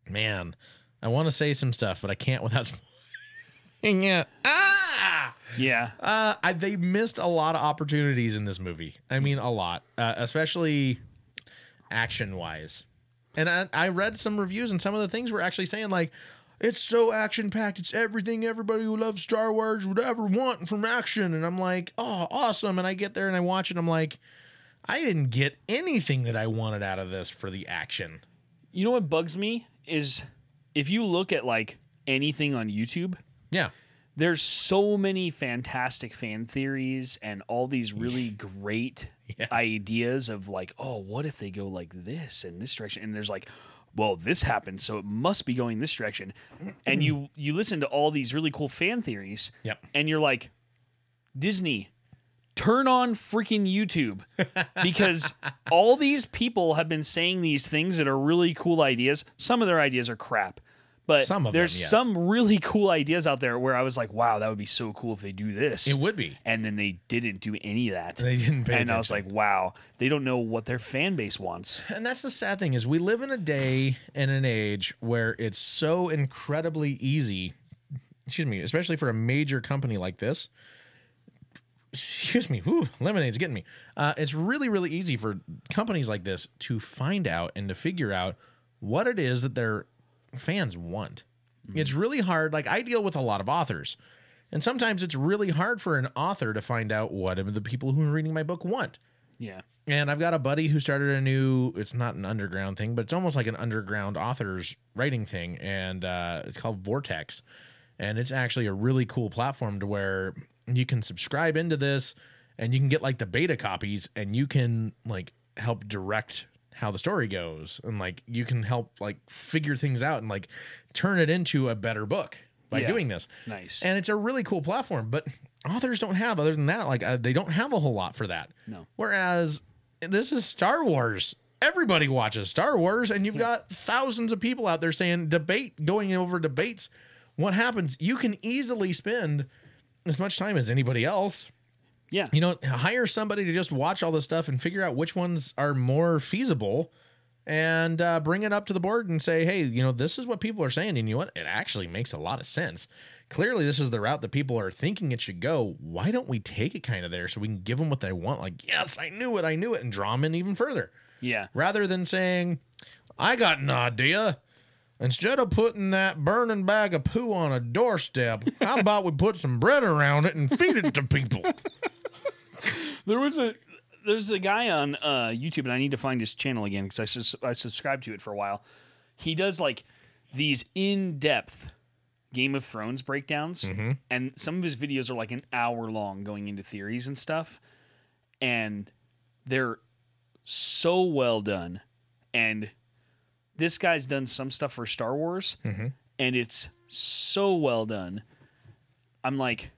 Man, I want to say some stuff, but I can't without. Yeah. Yeah. They missed a lot of opportunities in this movie. I mean, a lot, especially action-wise. And I read some reviews, and some of the things were actually saying, like, it's so action-packed. It's everything everybody who loves Star Wars would ever want from action. And I'm like, oh, awesome. And I get there and I watch it. I'm like, I didn't get anything that I wanted out of this for the action. You know what bugs me is if you look at, like, anything on YouTube. Yeah. There's so many fantastic fan theories and all these really great ideas of, like, oh, what if they go like this and this direction? And there's like, well, this happened, so it must be going this direction. And you listen to all these really cool fan theories, and you're like, Disney, turn on freaking YouTube, because all these people have been saying these things that are really cool ideas. Some of their ideas are crap, but there's some really cool ideas out there where I was like, wow, that would be so cool if they do this. It would be. And then they didn't do any of that. They didn't pay attention. I was like, wow, they don't know what their fan base wants. And that's the sad thing is we live in a day and an age where it's so incredibly easy, especially for a major company like this. Lemonade's getting me. It's really, really easy for companies like this to find out and to figure out what it is that their fans want. It's really hard. Like, I deal with a lot of authors, and sometimes it's really hard for an author to find out what the people who are reading my book want. Yeah. And I've got a buddy who started it's not an underground thing, but it's almost like an underground author's writing thing. And it's called Vortex. And it's actually a really cool platform to where you can subscribe into this and you can get like the beta copies, and you can like help direct how the story goes, and like you can help like figure things out and like turn it into a better book by doing this. Nice. And it's a really cool platform, but authors don't have, other than that, like they don't have a whole lot for that. No. Whereas this is Star Wars. Everybody watches Star Wars, and you've got thousands of people out there saying going over debates. What happens? You can easily spend as much time as anybody else. Yeah. Hire somebody to just watch all this stuff and figure out which ones are more feasible, and bring it up to the board and say, hey, this is what people are saying. And you know what? It actually makes a lot of sense. Clearly, this is the route that people are thinking it should go. Why don't we take it kind of there so we can give them what they want? Like, yes, I knew it, and draw them in even further. Yeah. Rather than saying, I got an idea. Instead of putting that burning bag of poo on a doorstep, how about we put some bread around it and feed it to people? There's a guy on YouTube, and I need to find his channel again because I subscribed to it for a while. He does like these in-depth Game of Thrones breakdowns, and some of his videos are like an hour long, going into theories and stuff, and they're so well done. And this guy's done some stuff for Star Wars, and it's so well done. I'm like,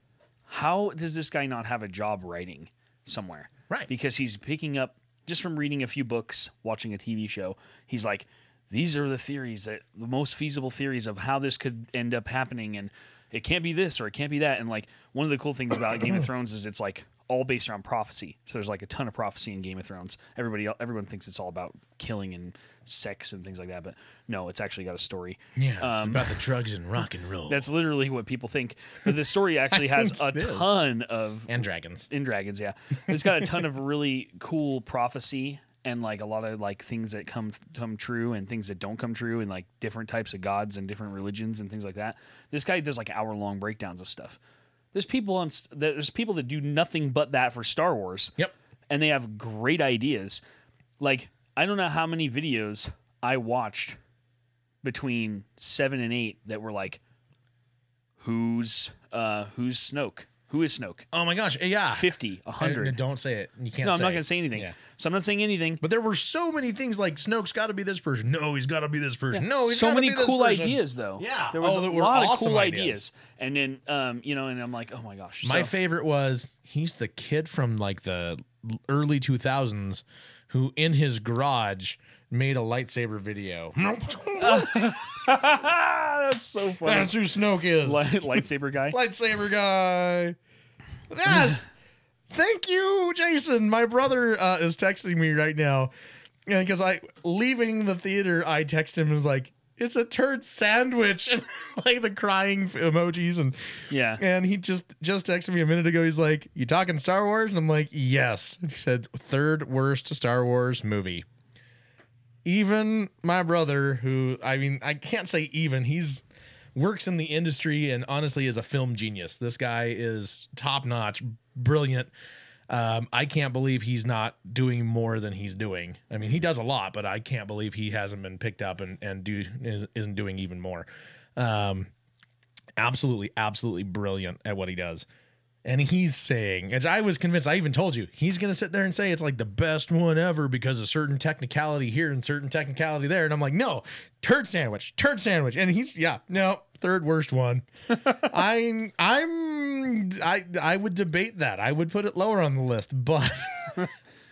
how does this guy not have a job writing somewhere? Right. Because he's picking up, just from reading a few books, watching a TV show, he's like, these are the most feasible theories of how this could end up happening, and it can't be this or it can't be that. And like, one of the cool things about Game of Thrones is it's like all based around prophecy. So there's like a ton of prophecy in Game of Thrones. Everyone thinks it's all about killing and sex and things like that, but no, it's actually got a story. Yeah, it's about the drugs and rock and roll. That's literally what people think. But the story actually has a ton of dragons. Yeah. It's got a ton of really cool prophecy and like a lot of like things that come true and things that don't come true, and like different types of gods and different religions and things like that. This guy does like hour-long breakdowns of stuff. There's people that do nothing but that for Star Wars. Yep. And they have great ideas. Like, I don't know how many videos I watched between 7 and 8 that were like, who's Snoke? Who is Snoke? Oh my gosh, yeah. 50, 100. Don't say it. You can't No, say I'm not it. going to say anything. Yeah. So I'm not saying anything. But there were so many things like Snoke's got to be this person. No, he's got to be this person. No, he's so got to be many this cool person. ideas, though. Yeah. There was that a were lot of awesome cool ideas. And then, and I'm like, oh my gosh. My favorite was he's the kid from like the early 2000s who in his garage made a lightsaber video. That's so funny. That's who Snoke is. Lightsaber guy? Lightsaber guy. Yes. Thank you, Jason. My brother is texting me right now. And because leaving the theater, I text him and was like, it's a turd sandwich. And like the crying emojis. And yeah. And he just texted me a minute ago. He's like, you talking Star Wars? And I'm like, yes. And he said, third worst Star Wars movie. even my brother, who, I mean, I can't say even, he's works in the industry and honestly is a film genius. This guy is top notch, brilliant. I can't believe he's not doing more than he's doing. I mean, he does a lot, but I can't believe he hasn't been picked up and isn't doing even more. Absolutely brilliant at what he does. And he's saying, as I was convinced, I even told you, he's going to sit there and say it's like the best one ever because of certain technicality here and certain technicality there. And I'm like, no, turd sandwich. And he's, no, third worst one. I would debate that. I would put it lower on the list, but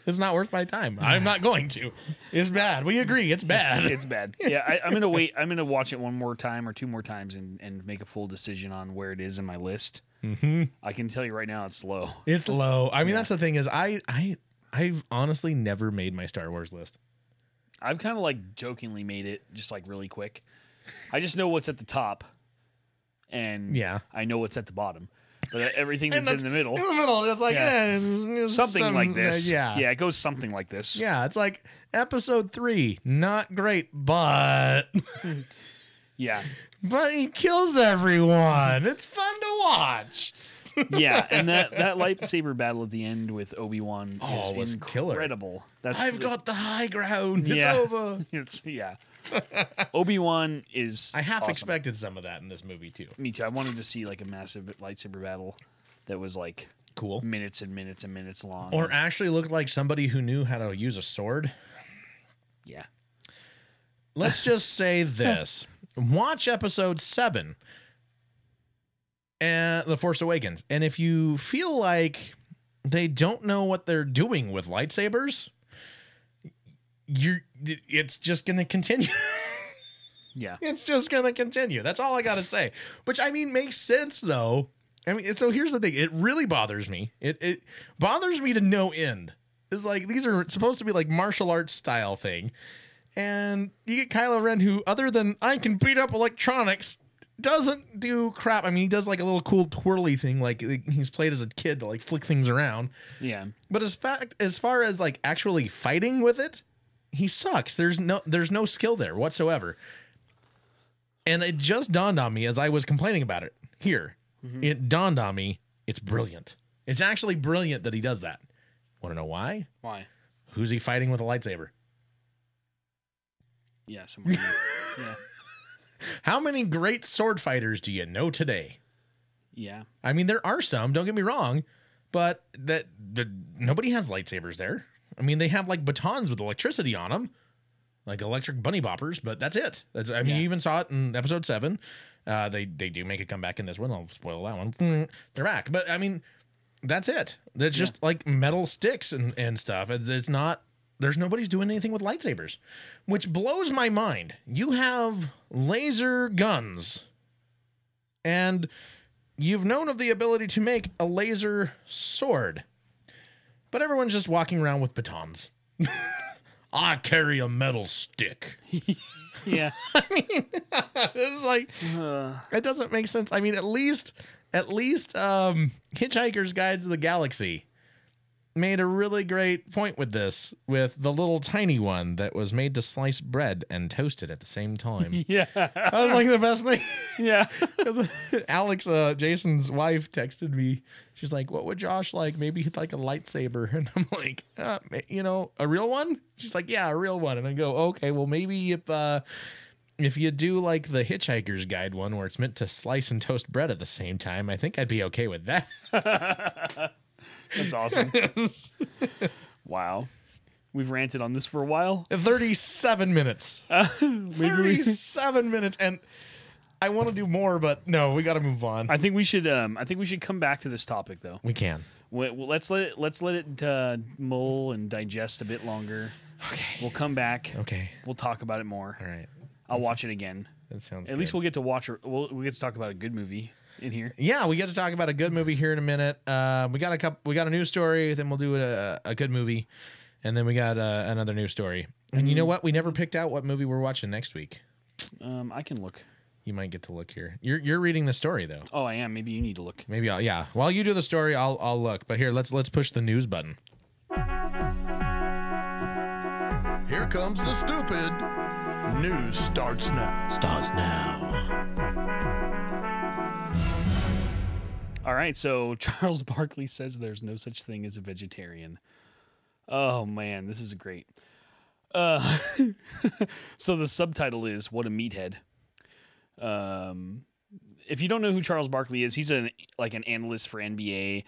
it's not worth my time. I'm not going to. It's bad. We agree. It's bad. It's bad. Yeah, I'm going to wait. I'm going to watch it one more time or two more times and make a full decision on where it is in my list. Mm-hmm. I can tell you right now, it's low. It's low. I mean, that's the thing is I've honestly never made my Star Wars list. I've kind of like jokingly made it just like really quick. I just know what's at the top, and I know what's at the bottom. But everything that's in the middle. In the middle, it's like something like this. Yeah, it goes something like this. Yeah, it's like episode 3, not great, but yeah. But he kills everyone. It's fun to watch. Yeah, and that lightsaber battle at the end with Obi-Wan is incredible. Killer. I've got the high ground. It's over. Obi-Wan is I half awesome. expected some of that in this movie too. Me too. I wanted to see like a massive lightsaber battle that was like cool, minutes and minutes and minutes long, or actually looked like somebody who knew how to use a sword. Yeah. Let's just say this. Watch episode 7 and The Force Awakens. And if you feel like they don't know what they're doing with lightsabers, it's just going to continue. Yeah. It's just going to continue. That's all I got to say. Which, I mean, makes sense, though. I mean, so here's the thing. It really bothers me. It bothers me to no end. It's like, these are supposed to be like martial arts style thing. And you get Kylo Ren, who, other than I can beat up electronics, doesn't do crap. I mean, he does like a little cool twirly thing, like he's played as a kid to like flick things around. Yeah. But as far as like actually fighting with it, he sucks. There's no skill there whatsoever. And it just dawned on me as I was complaining about it here. Mm-hmm. It dawned on me, it's brilliant. It's actually brilliant that he does that. Want to know why? Why? Who's he fighting with a lightsaber? Yeah, somebody. Yeah. How many great sword fighters do you know today? Yeah. I mean, there are some, don't get me wrong, but nobody has lightsabers there. I mean, they have like batons with electricity on them, like electric bunny boppers, but that's it. You even saw it in episode 7. They do make a comeback in this one. I'll spoil that one. They're back. But I mean, that's it. It's just like metal sticks and stuff. It's not. Nobody's doing anything with lightsabers, which blows my mind. You have laser guns, and you've known of the ability to make a laser sword, but everyone's just walking around with batons. I carry a metal stick. Yeah. I mean, it's like, it doesn't make sense. I mean, at least Hitchhiker's Guide to the Galaxy made a really great point with this, with the little tiny one that was made to slice bread and toast it at the same time. Yeah. That was like the best thing. Yeah. Alex, Jason's wife, texted me. She's like, what would Josh like? Maybe he'd like a lightsaber. And I'm like, a real one? She's like, yeah, a real one. And I go, okay, well, maybe if you do like the Hitchhiker's Guide one where it's meant to slice and toast bread at the same time, I think I'd be okay with that. That's awesome. Wow. We've ranted on this for a while. 37 minutes. 37 minutes. And I want to do more, but no, we got to move on. I think we should come back to this topic though. We can. Let's let it mull and digest a bit longer. Okay. We'll come back. Okay. We'll talk about it more. All right. I'll watch it again. That sounds At least we'll get to watch we'll get to talk about a good movie in here. Yeah, we get to talk about a good movie here in a minute. We got a news story, then we'll do a good movie, and then we got another news story. And you know what? We never picked out what movie we're watching next week. I can look. You might get to look here. You're reading the story though. Oh, I am. Maybe you need to look. Maybe yeah. While you do the story, I'll look. But here, let's push the news button. Here comes the stupid. News starts now. All right, so Charles Barkley says there's no such thing as a vegetarian. Oh, man, this is great. So the subtitle is What a Meathead. If you don't know who Charles Barkley is, he's an analyst for NBA.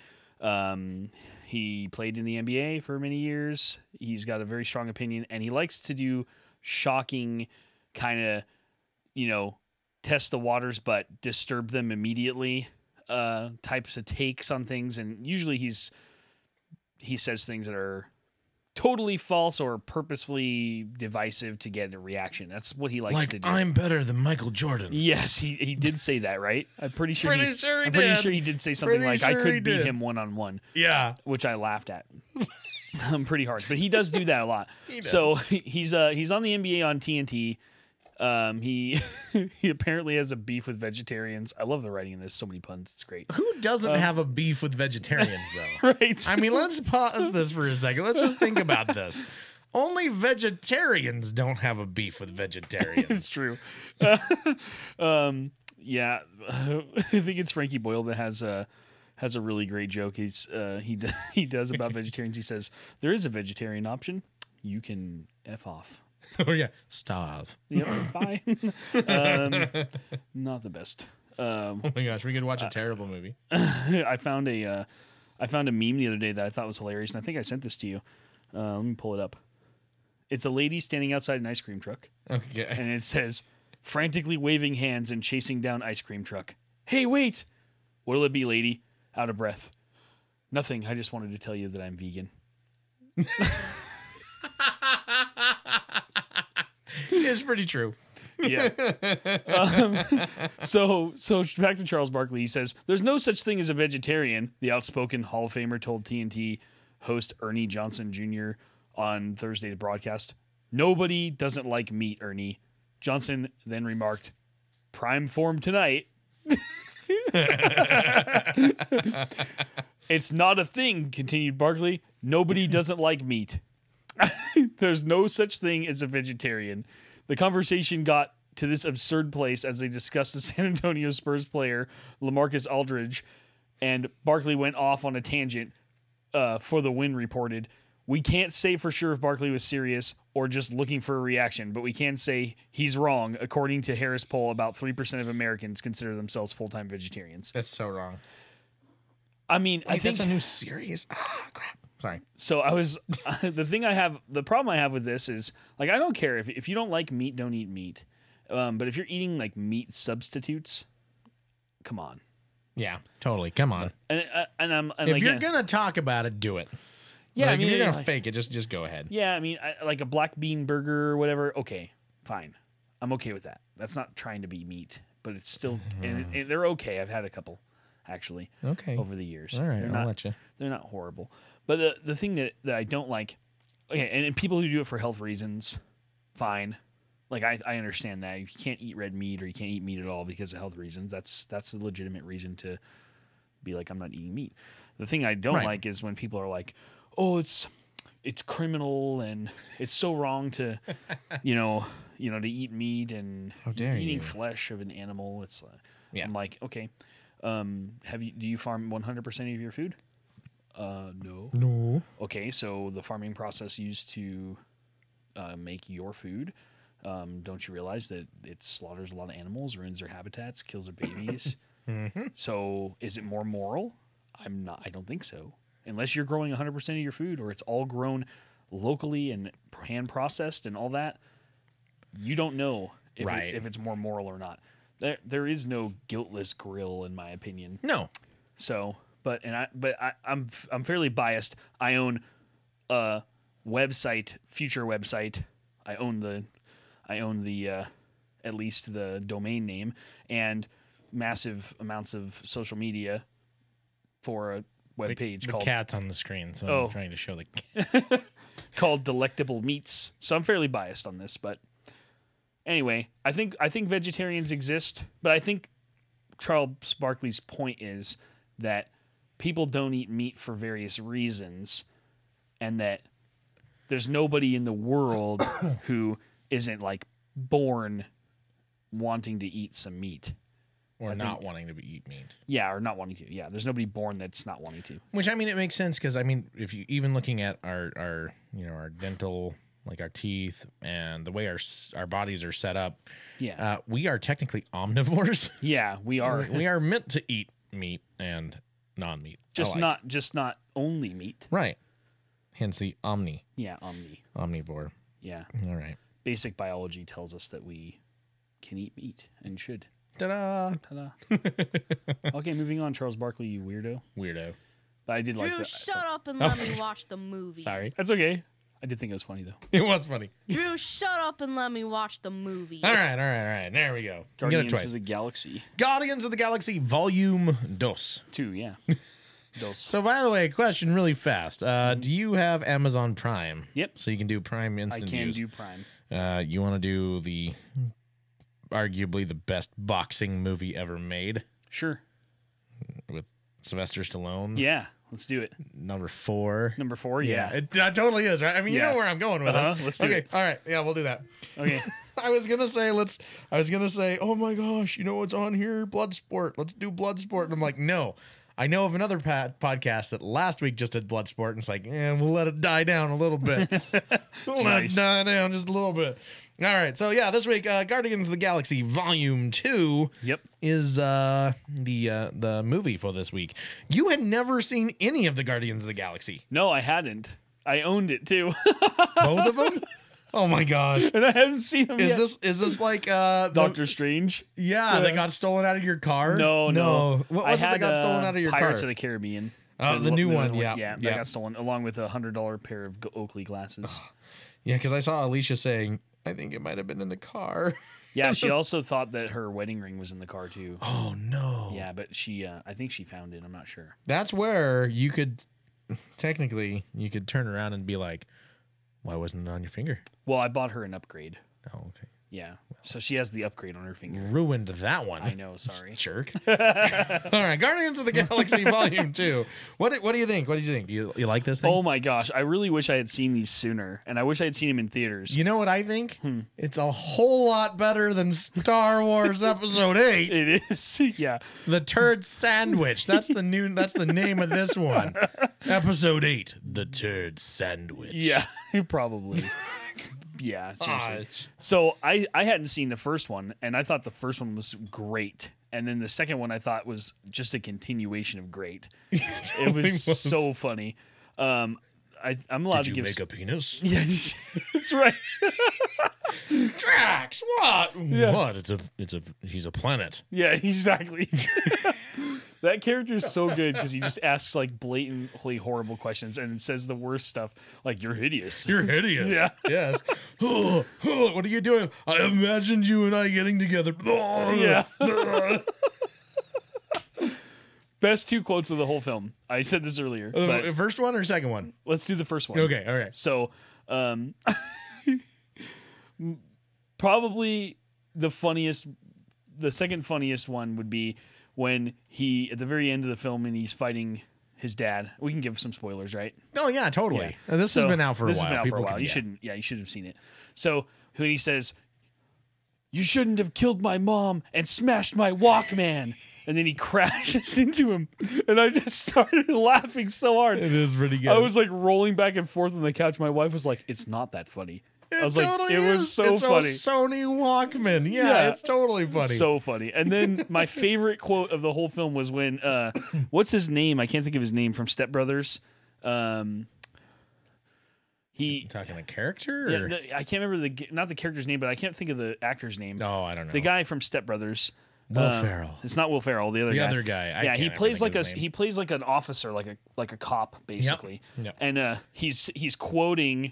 He played in the NBA for many years. He's got a very strong opinion, and he likes to do shocking kind of, test the waters but disturb them immediately types of takes on things. And usually he says things that are totally false or purposefully divisive to get a reaction. That's what he likes to do. I'm better than Michael Jordan. Yes, he did say that, right? I'm pretty sure Pretty sure he did say something like, I could beat him one-on-one. Yeah. Which I laughed at. Pretty hard. But he does do that a lot. So he's on the NBA on TNT. He apparently has a beef with vegetarians. I love the writing in this. So many puns. It's great. Who doesn't have a beef with vegetarians, though? Right. I mean, let's pause this for a second. Let's just think about this. Only vegetarians don't have a beef with vegetarians. It's true. Yeah. I think it's Frankie Boyle that has a really great joke. He does about vegetarians. He says, there is a vegetarian option. You can F off. Oh, yeah. Starve. Yep. Bye. Not the best. Oh my gosh, we could watch a terrible movie. I found a meme the other day that I thought was hilarious, and I think I sent this to you. Let me pull it up. It's a lady standing outside an ice cream truck. Okay. And it says, frantically waving hands and chasing down ice cream truck. Hey, wait! What'll it be, lady? Out of breath. Nothing. I just wanted to tell you that I'm vegan. It's pretty true. Yeah. So back to Charles Barkley. He says, there's no such thing as a vegetarian, the outspoken Hall of Famer told TNT host Ernie Johnson Jr. on Thursday's broadcast. Nobody doesn't like meat, Ernie. Johnson then remarked, prime form tonight. It's not a thing, continued Barkley. Nobody doesn't like meat. There's no such thing as a vegetarian. The conversation got to this absurd place as they discussed the San Antonio Spurs player LaMarcus Aldridge, and Barkley went off on a tangent for the win reported. We can't say for sure if Barkley was serious or just looking for a reaction, but we can say he's wrong. According to Harris poll, about 3% of Americans consider themselves full-time vegetarians. That's so wrong. I mean, I think that's a new series. Ah, crap. Sorry. So the problem I have with this is, like, I don't care if you don't like meat, don't eat meat. But if you're eating like meat substitutes, come on. Yeah, totally. Come on. And if you're gonna talk about it, do it. Yeah, like, I mean, if you're gonna fake it, just go ahead. Yeah, I mean, like a black bean burger or whatever. Okay, fine. I'm okay with that. That's not trying to be meat, but it's still and they're okay. I've had a couple actually. Okay. Over the years. All right, I'll let you. They're not horrible. But the thing that I don't like, okay, and people who do it for health reasons, fine. Like I understand that you can't eat red meat or you can't eat meat at all because of health reasons. That's a legitimate reason to be like, I'm not eating meat. The thing I don't like is when people are like, oh, it's criminal and it's so wrong to, to eat meat and eating flesh of an animal. It's I'm like, okay, do you farm 100% of your food? No. Okay, so the farming process used to make your food, don't you realize that it slaughters a lot of animals, ruins their habitats, kills their babies? Mm-hmm. So is it more moral? I don't think so. Unless you're growing 100% of your food or it's all grown locally and hand processed and all that, you don't know if it's more moral or not. There is no guiltless grill, in my opinion. No. So, I'm fairly biased. I own a website, future website. I own the at least the domain name and massive amounts of social media for a web page called... The cat's on the screen, so I'm trying to show the cat. Called Delectable Meats. So I'm fairly biased on this, but anyway, I think vegetarians exist, but I think Charles Barkley's point is that people don't eat meat for various reasons, and that there's nobody in the world who isn't like born wanting to eat some meat. Or not wanting to eat meat. Yeah, or not wanting to. Yeah, there's nobody born that's not wanting to. Which, I mean, it makes sense because, I mean, if you even looking at our dental, like our teeth and the way our bodies are set up, we are technically omnivores. Yeah, we are. We are meant to eat meat and non-meat. Just not only meat. Right. Hence the omni. Yeah, Omnivore. Yeah. All right. Basic biology tells us that we can eat meat and should. Ta-da! Ta-da. Okay, moving on. Charles Barkley, you weirdo. But I did Drew, like that. shut up and let me watch the movie. Sorry. That's okay. I did think it was funny, though. It was funny. Drew, shut up and let me watch the movie. All right. There we go. Guardians of the Galaxy. Guardians of the Galaxy Volume 2. 2, yeah. Dos. So, by the way, question really fast. Do you have Amazon Prime? Yep. So you can do Prime Instant I can Views. do Prime. You want to do the arguably the best boxing movie ever made Sure. with Sylvester Stallone? Yeah, let's do it. Number 4. Number 4, yeah. It totally is, right? I mean, you know where I'm going with this. Let's do it. All right. Yeah, we'll do that. Okay. I was gonna say, oh my gosh, you know what's on here? Bloodsport. Let's do Bloodsport. And I'm like, no. I know of another podcast that last week just did Bloodsport, and it's like, we'll let it die down a little bit. Let it die down just a little bit. All right, so yeah, this week, Guardians of the Galaxy Volume 2 is the movie for this week. You had never seen any of the Guardians of the Galaxy. No, I hadn't. I owned it, too. Both of them? Oh my gosh. And I haven't seen them yet. Is this like Doctor Strange? Yeah, they got stolen out of your car? No. What was it that got stolen out of your car? Pirates of the Caribbean. The new one, yeah. Yeah, that got stolen, along with $100 pair of Oakley glasses. Yeah, because I saw Alicia saying, I think it might have been in the car. Yeah, she also thought that her wedding ring was in the car, too. Oh, no. Yeah, but I think she found it. I'm not sure. That's where you could, technically, turn around and be like, why wasn't it on your finger? Well, I bought her an upgrade. Oh, okay. Yeah. So she has the upgrade on her finger. Ruined that one. I know, sorry. Jerk. All right, Guardians of the Galaxy Volume 2. What do you think? What did you think? You like this thing? Oh my gosh, I really wish I had seen these sooner, and I wish I had seen them in theaters. You know what I think? It's a whole lot better than Star Wars Episode 8. It is, yeah. The Turd Sandwich. That's the name of this one. Episode 8, The Turd Sandwich. Yeah, probably. Yeah, seriously. Gosh. So I hadn't seen the first one, and I thought the first one was great. And then the second one I thought was just a continuation of great. It was so funny. I'm allowed to give. Did you make a penis? Yeah, that's right. Drax, what? Yeah. What? He's a planet. Yeah, exactly. That character is so good because he just asks like blatantly horrible questions and says the worst stuff, like "You're hideous." You're hideous. Yeah. Yes. What are you doing? I imagined you and I getting together. Yeah. Best 2 quotes of the whole film. I said this earlier. But First one or second one? let's do the first one. Okay. All right. So, probably the second funniest one would be when he, at the very end of the film, and he's fighting his dad. We can give some spoilers, right? Oh yeah, totally. Yeah. This has been out for a while. This has been out for a while. Can- You should have seen it. So when he says, "You shouldn't have killed my mom and smashed my Walkman," and then he crashes into him, and I just started laughing so hard. It is pretty good. I was like rolling back and forth on the couch. My wife was like, "It's not that funny." I was totally like, "It was so it's funny." A Sony Walkman. Yeah, it's totally funny. So funny. And then my favorite quote of the whole film was when what's his name? I can't think of his name from Step Brothers. He talking a character? Yeah, I can't remember not the character's name, but I can't think of the actor's name. Oh, I don't know. The guy from Step Brothers. Will Ferrell. It's not Will Ferrell. The other guy. He plays like he plays like an officer, like a cop, basically. Yep. And he's quoting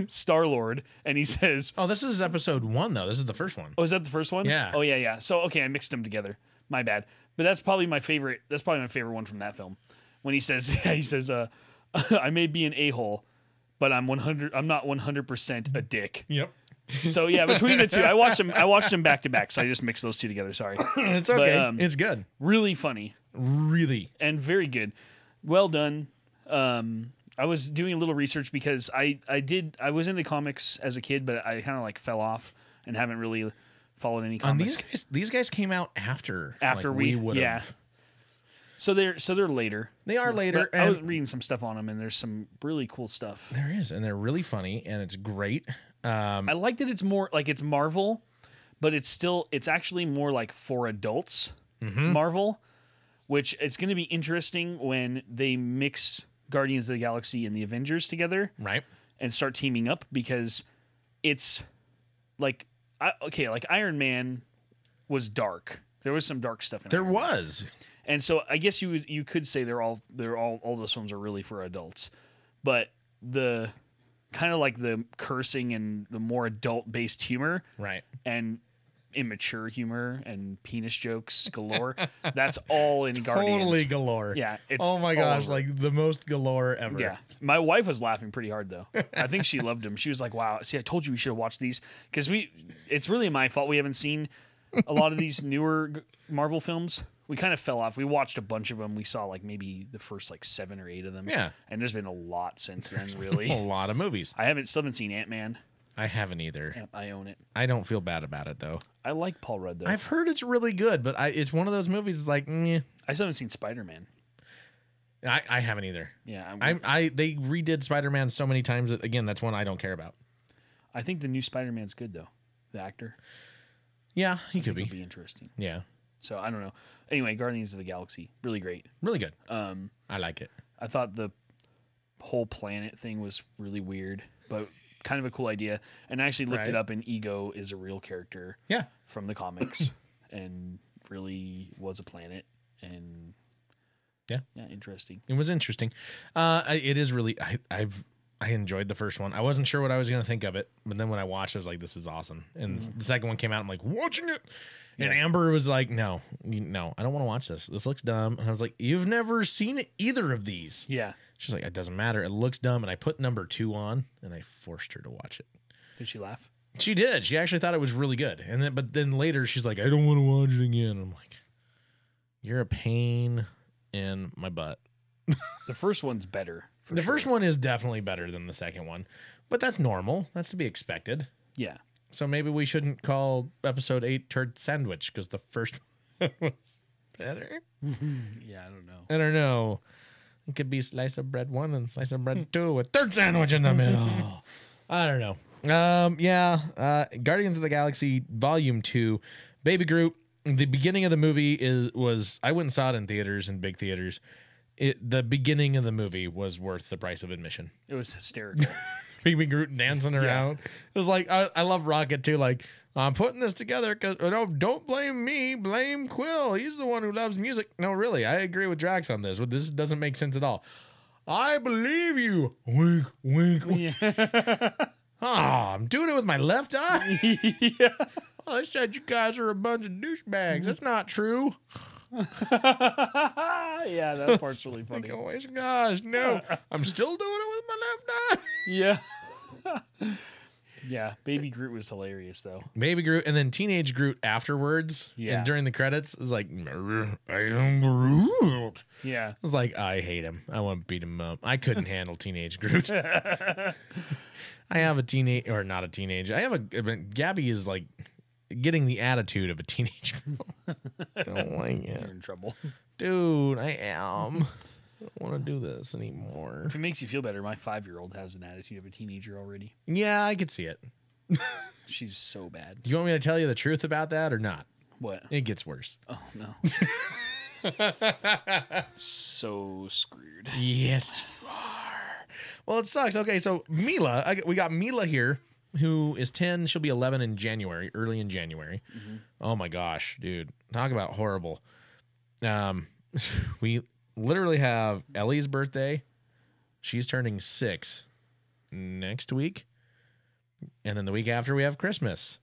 Star-Lord, and he says, "Oh, this is episode 1, though. This is the first one." "Oh, is that the first one?" Yeah. Oh, yeah. So okay, I mixed them together. My bad. But that's probably my favorite. That's probably my favorite one from that film. When he says, "I may be an a-hole, but I'm not 100% a dick." Yep. So yeah, between the two, I watched them back to back. So I just mixed those two together. Sorry. It's okay. But, it's good. Really funny. Really. And very good. Well done. I was doing a little research because I was into comics as a kid, but I kind of like fell off and haven't really followed any comics. These guys came out after we would yeah. have. So they're later. They are later. I was reading some stuff on them, and there's some really cool stuff. There is, and they're really funny, and it's great. I like that it's more like it's Marvel, but it's actually more like for adults Marvel, which it's going to be interesting when they mix Guardians of the Galaxy and the Avengers together, right? And start teaming up, because it's like like Iron Man was dark. There was some dark stuff in there. There was. And so I guess you could say all those films are really for adults, but the kind of like the cursing and the more adult based humor, right, and immature humor and penis jokes galore, that's all in Guardians. Totally galore. Yeah. It's oh my gosh, like the most galore ever. Yeah. My wife was laughing pretty hard though. I think she loved them. She was like, "Wow, see, I told you we should have watched these," because it's really my fault we haven't seen a lot of these newer Marvel films. We kind of fell off. We watched a bunch of them. We saw like maybe the first like 7 or 8 of them. Yeah. And there's been a lot since then, really. A lot of movies. I still haven't seen Ant-Man. I haven't either. Yep, I own it. I don't feel bad about it though. I like Paul Rudd though. I've heard it's really good, but it's one of those movies like, meh. I still haven't seen Spider-Man. I haven't either. Yeah. They redid Spider-Man so many times that, again, that's one I don't care about. I think the new Spider-Man's good though. The actor. Yeah, he could be. It'll be interesting. Yeah. So I don't know. Anyway, Guardians of the Galaxy, really great. Really good. I like it. I thought the whole planet thing was really weird, but kind of a cool idea. And I actually looked it up, and Ego is a real character. Yeah. From the comics, and really was a planet, and yeah, interesting. It was interesting. It is really. I enjoyed the first one. I wasn't sure what I was going to think of it, but then when I watched, I was like, "This is awesome." And the second one came out, I'm like, watching it. And Amber was like, no, I don't want to watch this. This looks dumb. And I was like, you've never seen either of these. Yeah. She's like, it doesn't matter. It looks dumb. And I put number 2 on, and I forced her to watch it. Did she laugh? She did. She actually thought it was really good. But then later, she's like, I don't want to watch it again. I'm like, you're a pain in my butt. The first one's better. The first one is definitely better than the second one. But that's normal. That's to be expected. Yeah. So maybe we shouldn't call episode 8 Turd Sandwich, because the first one was better. Yeah, I don't know. It could be slice of bread 1 and slice of bread 2 with Turd Sandwich in the middle. I don't know. Guardians of the Galaxy Volume 2, Baby Groot. The beginning of the movie was I went and saw it in theaters, in big theaters. The beginning of the movie was worth the price of admission. It was hysterical. Baby Groot dancing around. It was like, I love Rocket too. Like, I'm putting this together because, don't blame me, blame Quill. He's the one who loves music. No, really, I agree with Drax on this. This doesn't make sense at all. I believe you. Wink, wink, wink. Yeah. I'm doing it with my left eye. Yeah. I said you guys are a bunch of douchebags. That's not true. Yeah, that part's really funny. Oh my gosh, no. I'm still doing it with my left eye. Yeah. Yeah, Baby Groot was hilarious, though. Baby Groot, and then Teenage Groot afterwards. Yeah. And during the credits, is like, I am Groot. Yeah. I was like, I hate him. I want to beat him up. I couldn't handle Teenage Groot. I have a teenage, or not a teenage. Gabby is like getting the attitude of a teenage girl. Don't like it. You're in trouble. Dude, I am. I don't want to do this anymore. If it makes you feel better, my 5-year-old has an attitude of a teenager already. Yeah, I could see it. She's so bad. Do you want me to tell you the truth about that or not? What? It gets worse. Oh, no. So screwed. Yes, you are. Well, it sucks. Okay, so Mila, we got Mila here, who is 10. She'll be 11 in January, early in January. Mm-hmm. Oh my gosh, dude. Talk about horrible. We literally have Ellie's birthday. She's turning 6 next week. And then the week after we have Christmas.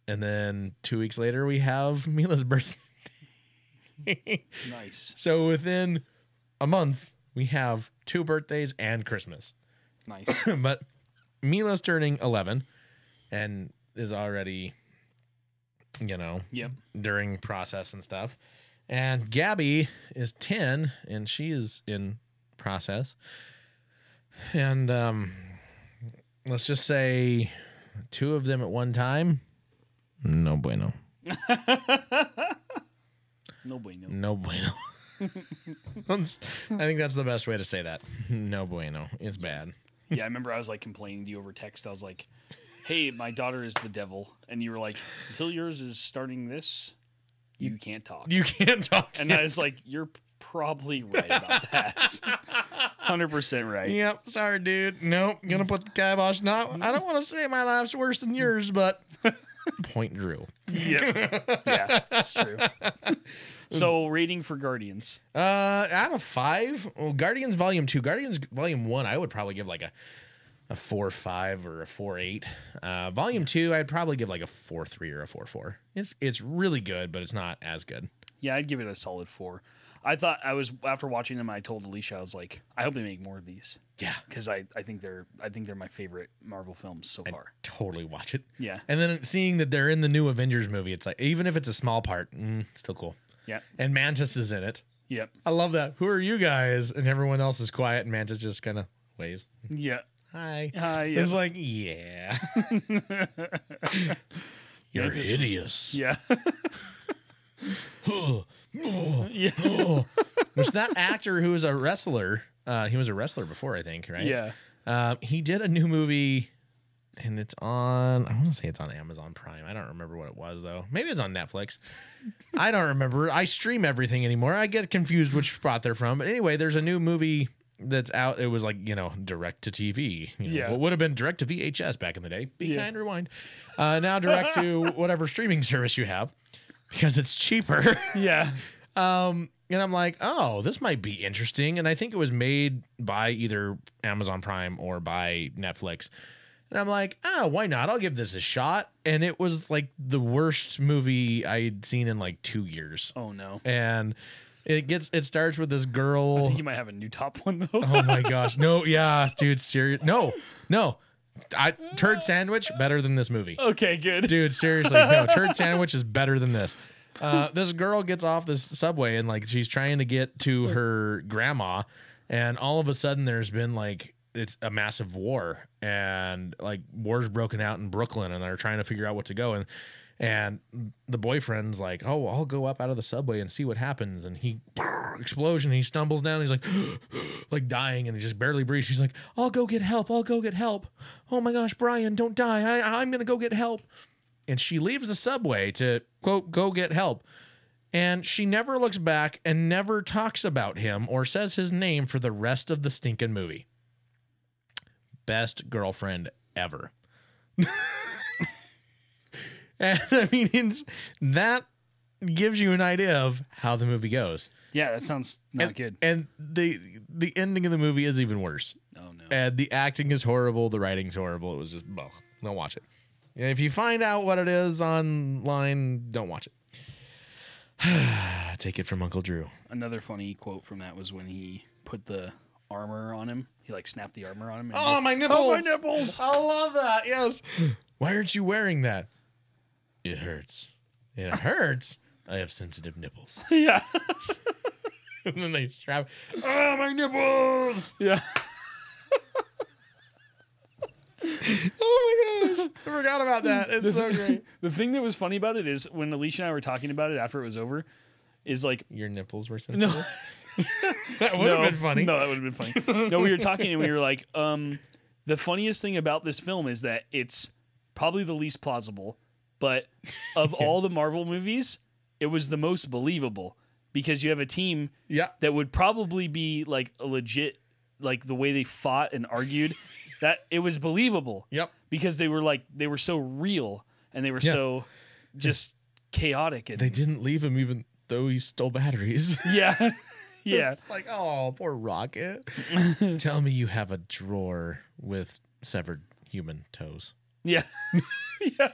And then 2 weeks later we have Mila's birthday. Nice. So within a month we have 2 birthdays and Christmas. Nice. But Mila's turning 11 and is already, yep, during process and stuff. And Gabby is 10 and she is in process. And let's just say 2 of them at one time. No bueno. No bueno. No bueno. I think that's the best way to say that. No bueno. It's bad. Yeah, I remember I was like complaining to you over text. I was like, hey, my daughter is the devil. And you were like, until yours is starting this, you can't talk. You can't talk. And I was like, you're probably right about that. 100% right. Yep. Sorry, dude. Nope. Gonna put the kibosh. No, I don't want to say my life's worse than yours, but point Drew. Yep. Yeah, that's true. So, rating for Guardians. Out of 5, well, Guardians Volume 2. Guardians Volume 1, I would probably give like a 4.5 or a 4.8. Volume 2, I'd probably give like a 4.3 or a 4.4. It's really good, but it's not as good. Yeah, I'd give it a solid 4. I thought after watching them, I told Alicia, I was like, I hope they make more of these. Yeah, because I think they're my favorite Marvel films so far. Totally watch it. Yeah, and then seeing that they're in the new Avengers movie, it's like, even if it's a small part, still cool. Yeah, and Mantis is in it. Yep, I love that. Who are you guys? And everyone else is quiet, and Mantis just kind of waves. Yeah, hi. Hi. Yep. It's like, yeah, you're Mantis, hideous. Yeah. Yeah. Which that actor who was a wrestler, he was a wrestler before, I think, right? Yeah. He did a new movie, and it's on, I want to say it's on Amazon Prime. I don't remember what it was, though. Maybe it's on Netflix. I don't remember. I stream everything anymore. I get confused which spot they're from. But anyway, there's a new movie that's out. It was like, direct to TV. Yeah. What would have been direct to VHS back in the day. Be kind, rewind. Now direct to whatever streaming service you have, because it's cheaper. Yeah. And I'm like, oh, this might be interesting. And I think it was made by either Amazon Prime or by Netflix. And I'm like, oh, why not? I'll give this a shot. And it was like the worst movie I'd seen in like 2 years. Oh no. And it starts with this girl. I think you might have a new top one though. Oh my gosh. No, yeah, dude, serious. No. Turd Sandwich better than this movie. Okay, good. Dude, seriously, no, Turd Sandwich is better than this. This girl gets off this subway and like she's trying to get to her grandma, and all of a sudden there's been like, it's a massive war, and like war's broken out in Brooklyn, and they're trying to figure out what to go. And the boyfriend's like, oh, I'll go up out of the subway and see what happens. And he explosion, he stumbles down, he's like like dying, and he just barely breathes. She's like, I'll go get help. Oh my gosh, Brian, don't die. I'm gonna go get help. And she leaves the subway to, quote, go get help. And she never looks back and never talks about him or says his name for the rest of the stinking movie. Best girlfriend ever. And I mean, that gives you an idea of how the movie goes. Yeah, that sounds not good. And the ending of the movie is even worse. Oh, no. And the acting is horrible. The writing's horrible. It was just, don't watch it. If you find out what it is online, don't watch it. Take it from Uncle Drew. Another funny quote from that was when he put the armor on him. He like snapped the armor on him. Oh, my nipples. Oh, my nipples. I love that. Yes. Why aren't you wearing that? It hurts. It hurts. I have sensitive nipples. Yeah. And then they strap. Oh, my nipples. Yeah. Oh my gosh. I forgot about that. It's so great. The thing that was funny about it is when Alicia and I were talking about it after it was over, is like, your nipples were sensitive. No. That would have been funny. No, that would have been funny. No, we were talking and we were like, the funniest thing about this film is that it's probably the least plausible, but of all the Marvel movies, it was the most believable because you have a team that would probably be like a legit, like the way they fought and argued, that it was believable. Yep. Because they were so real and they were so just chaotic. And they didn't leave him even though he stole batteries. Yeah. Yeah. It's like, oh, poor Rocket. Tell me you have a drawer with severed human toes. Yeah. Yeah.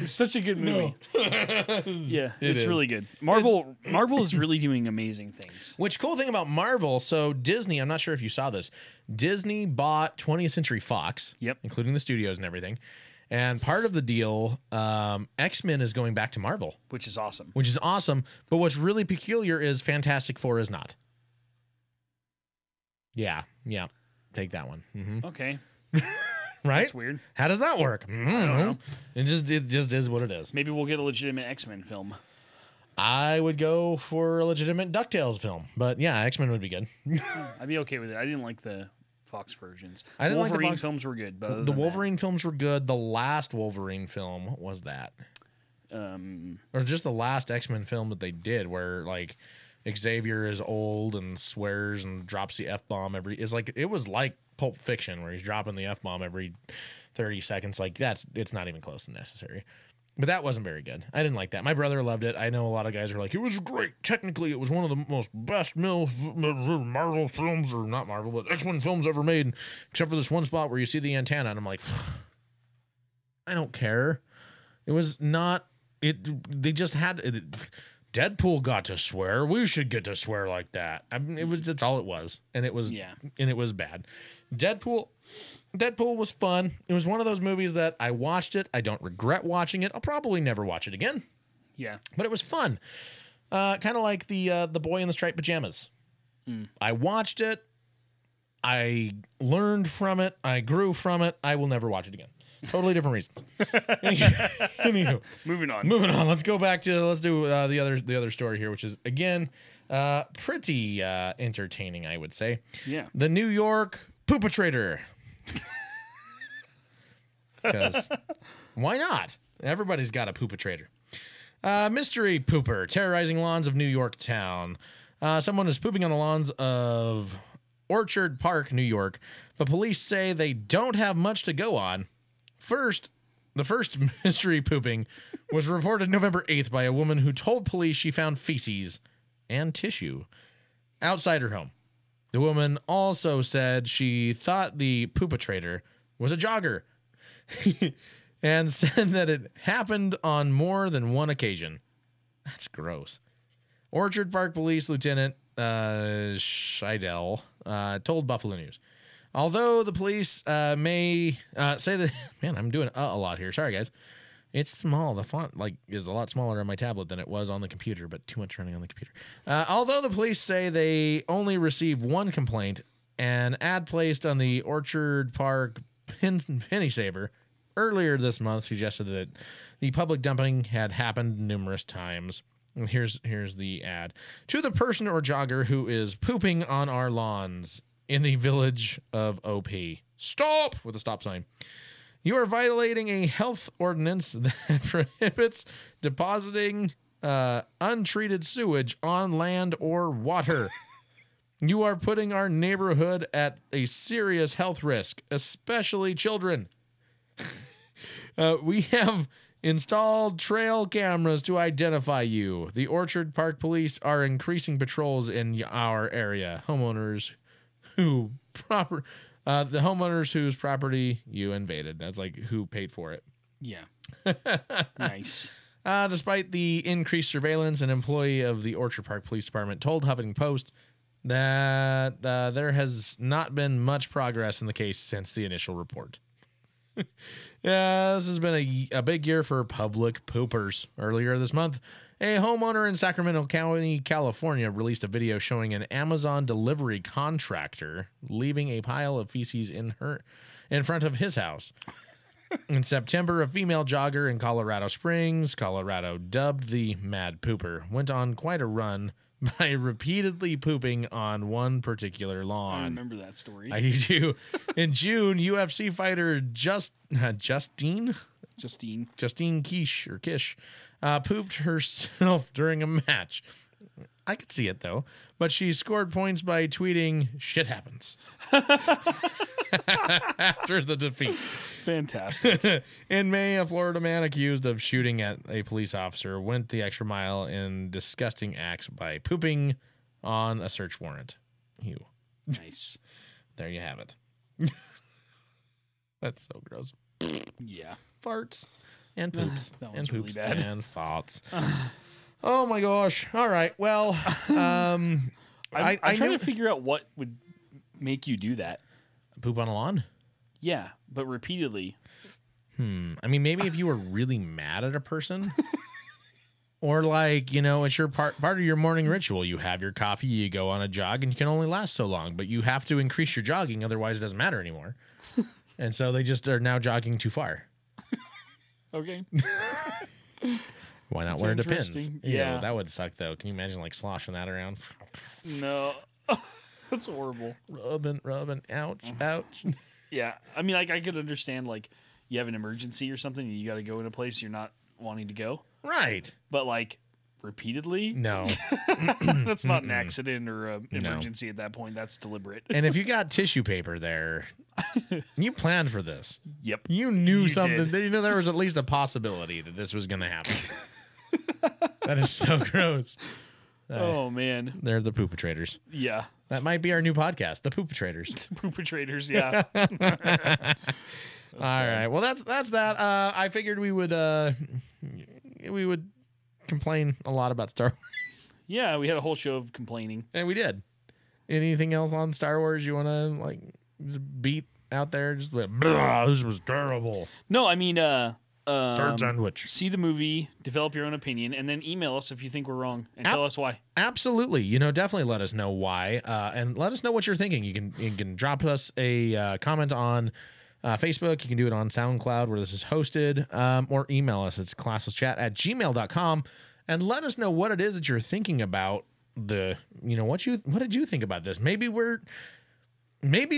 It's such a good movie. No. Yeah, it's really good. Marvel is really doing amazing things. Which cool thing about Marvel, so Disney, I'm not sure if you saw this. Disney bought 20th Century Fox, including the studios and everything. And part of the deal, X-Men is going back to Marvel. Which is awesome. But what's really peculiar is Fantastic Four is not. Yeah. Take that one. Okay. Right? That's weird. How does that work? I don't know. It just is what it is. Maybe we'll get a legitimate X-Men film. I would go for a legitimate DuckTales film, but yeah, X-Men would be good. I'd be okay with it. I didn't like the Fox versions. I didn't like the Wolverine Fox films were good, but other The than Wolverine films were good. The last Wolverine film was that. Or just the last X-Men film that they did where like Xavier is old and swears and drops the F-bomb it was like Pulp Fiction where he's dropping the F-bomb every 30 seconds. Like it's not even close to necessary. But that wasn't very good. I didn't like that. My brother loved it. I know a lot of guys are like, it was great. Technically, it was one of the most best Marvel films, or not Marvel, but X-Men films ever made, except for this one spot where you see the antenna. And I'm like, I don't care. It was not. They just had. Deadpool got to swear. We should get to swear like that. I mean, that's all it was, and it was. Yeah. And it was bad. Deadpool was fun. It was one of those movies that I watched it. I don't regret watching it. I'll probably never watch it again. Yeah. But it was fun. Kind of like the Boy in the Striped Pajamas. I watched it. I learned from it. I grew from it. I will never watch it again. Totally different reasons. Anywho, Moving on. Let's go back to let's do the other story here, which is again pretty entertaining, I would say. Yeah. The New York Poopatrator. Because why not? Everybody's got a poopatrator. Mystery pooper terrorizing lawns of New York town. Someone is pooping on the lawns of Orchard Park, New York, but police say they don't have much to go on. The first mystery pooping was reported November 8th by a woman who told police she found feces and tissue outside her home. The woman also said she thought the poopatrator was a jogger and said that it happened on more than one occasion. That's gross. Orchard Park Police Lieutenant Scheidel told Buffalo News. Although the police may say that, man, I'm doing a lot here. Sorry, guys. It's small. The font is a lot smaller on my tablet than it was on the computer, but too much running on the computer. Although the police say they only received one complaint, an ad placed on the Orchard Park Penny Saver earlier this month suggested that the public dumping had happened numerous times. And here's the ad. To the person or jogger who is pooping on our lawns in the village of OP. Stop! With a stop sign. You are violating a health ordinance that prohibits depositing untreated sewage on land or water. You are putting our neighborhood at a serious health risk, especially children. We have installed trail cameras to identify you. The Orchard Park Police are increasing patrols in our area. The homeowners whose property you invaded. That's like who paid for it. Yeah. Nice. Despite the increased surveillance, an employee of the Orchard Park Police Department told Huffington Post that there has not been much progress in the case since the initial report. Yeah, this has been a big year for public poopers. Earlier this month, a homeowner in Sacramento County, California, released a video showing an Amazon delivery contractor leaving a pile of feces in front of his house. In September, a female jogger in Colorado Springs, Colorado, dubbed the Mad Pooper, went on quite a run by repeatedly pooping on one particular lawn. I remember that story. I do too. In June, UFC fighter Justine Kish pooped herself during a match. I could see it though, but she scored points by tweeting "shit happens" after the defeat. Fantastic. In May, a Florida man accused of shooting at a police officer went the extra mile in disgusting acts by pooping on a search warrant. Ew. Nice. There you have it. That's so gross. Yeah. Farts and poops That and was really poops bad. and farts. Oh my gosh. All right. Well, I'm trying know- to figure out what would make you do that. Poop on a lawn? Yeah, but repeatedly. I mean, maybe if you were really mad at a person Or like, you know, it's your part of your morning ritual. You have your coffee, you go on a jog, and you can only last so long, but you have to increase your jogging, otherwise it doesn't matter anymore. And so they just are now jogging too far. Okay. Why not That's wear Depends? interesting. Ew, Yeah. that would suck though. Can you imagine like sloshing that around? No. That's horrible. Rubbing, ouch, ouch. Yeah. I mean, like, I could understand, like, you have an emergency or something and you got to go in a place you're not wanting to go. Right. But, like, repeatedly? No. That's not an accident or an emergency at that point. That's deliberate. And if you got tissue paper there, you planned for this. Yep. You knew You something. did. You know there was at least a possibility that this was going to happen. That is so gross. Oh, man. They're the poopetrators. Yeah. That might be our new podcast, the poopetrators. Perpetrators, yeah. All right. Well, that's that. I figured we would complain a lot about Star Wars, Yeah, we had a whole show of complaining. and we did. Anything else on Star Wars you want to like just beat out there? Just like, "Blah, this was terrible. No, I mean, Turd sandwich. see the movie, develop your own opinion, and then email us if you think we're wrong and tell us why. Absolutely. You know, definitely let us know why, and let us know what you're thinking. You can drop us a comment on Facebook. You can do it on SoundCloud where this is hosted, or email us. It's classlesschat@gmail.com, and let us know what it is that you're thinking about what did you think about this? Maybe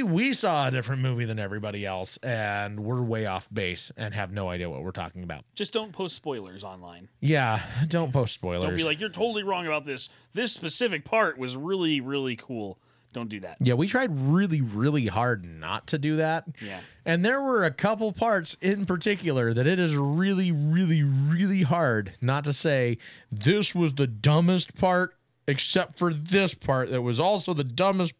we saw a different movie than everybody else and we're way off base and have no idea what we're talking about. Just don't post spoilers online. Yeah, don't post spoilers. Don't be like, you're totally wrong about this. This specific part was really, really cool. Don't do that. Yeah, we tried really, really hard not to do that. Yeah. And there were a couple parts in particular that it is really, really, really hard not to say this was the dumbest part, except for this part that was also the dumbest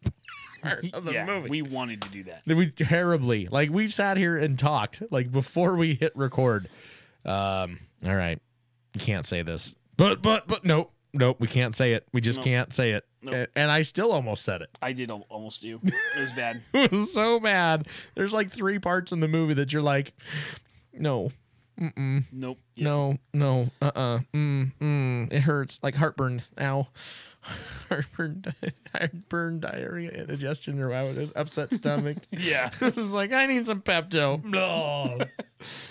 part of the movie. We wanted to do that. We terribly, like, we sat here and talked like before we hit record. All right, you can't say this, but nope, we can't say it. We just can't say it. Nope. And I still almost said it. I did almost do. It was bad. It was so bad. There's like 3 parts in the movie that you're like, no, Nope. no, it hurts, like heartburn. Ow. Heartburn, diarrhea, indigestion, or what it is, upset stomach. Yeah. This is like, I need some Pepto. No,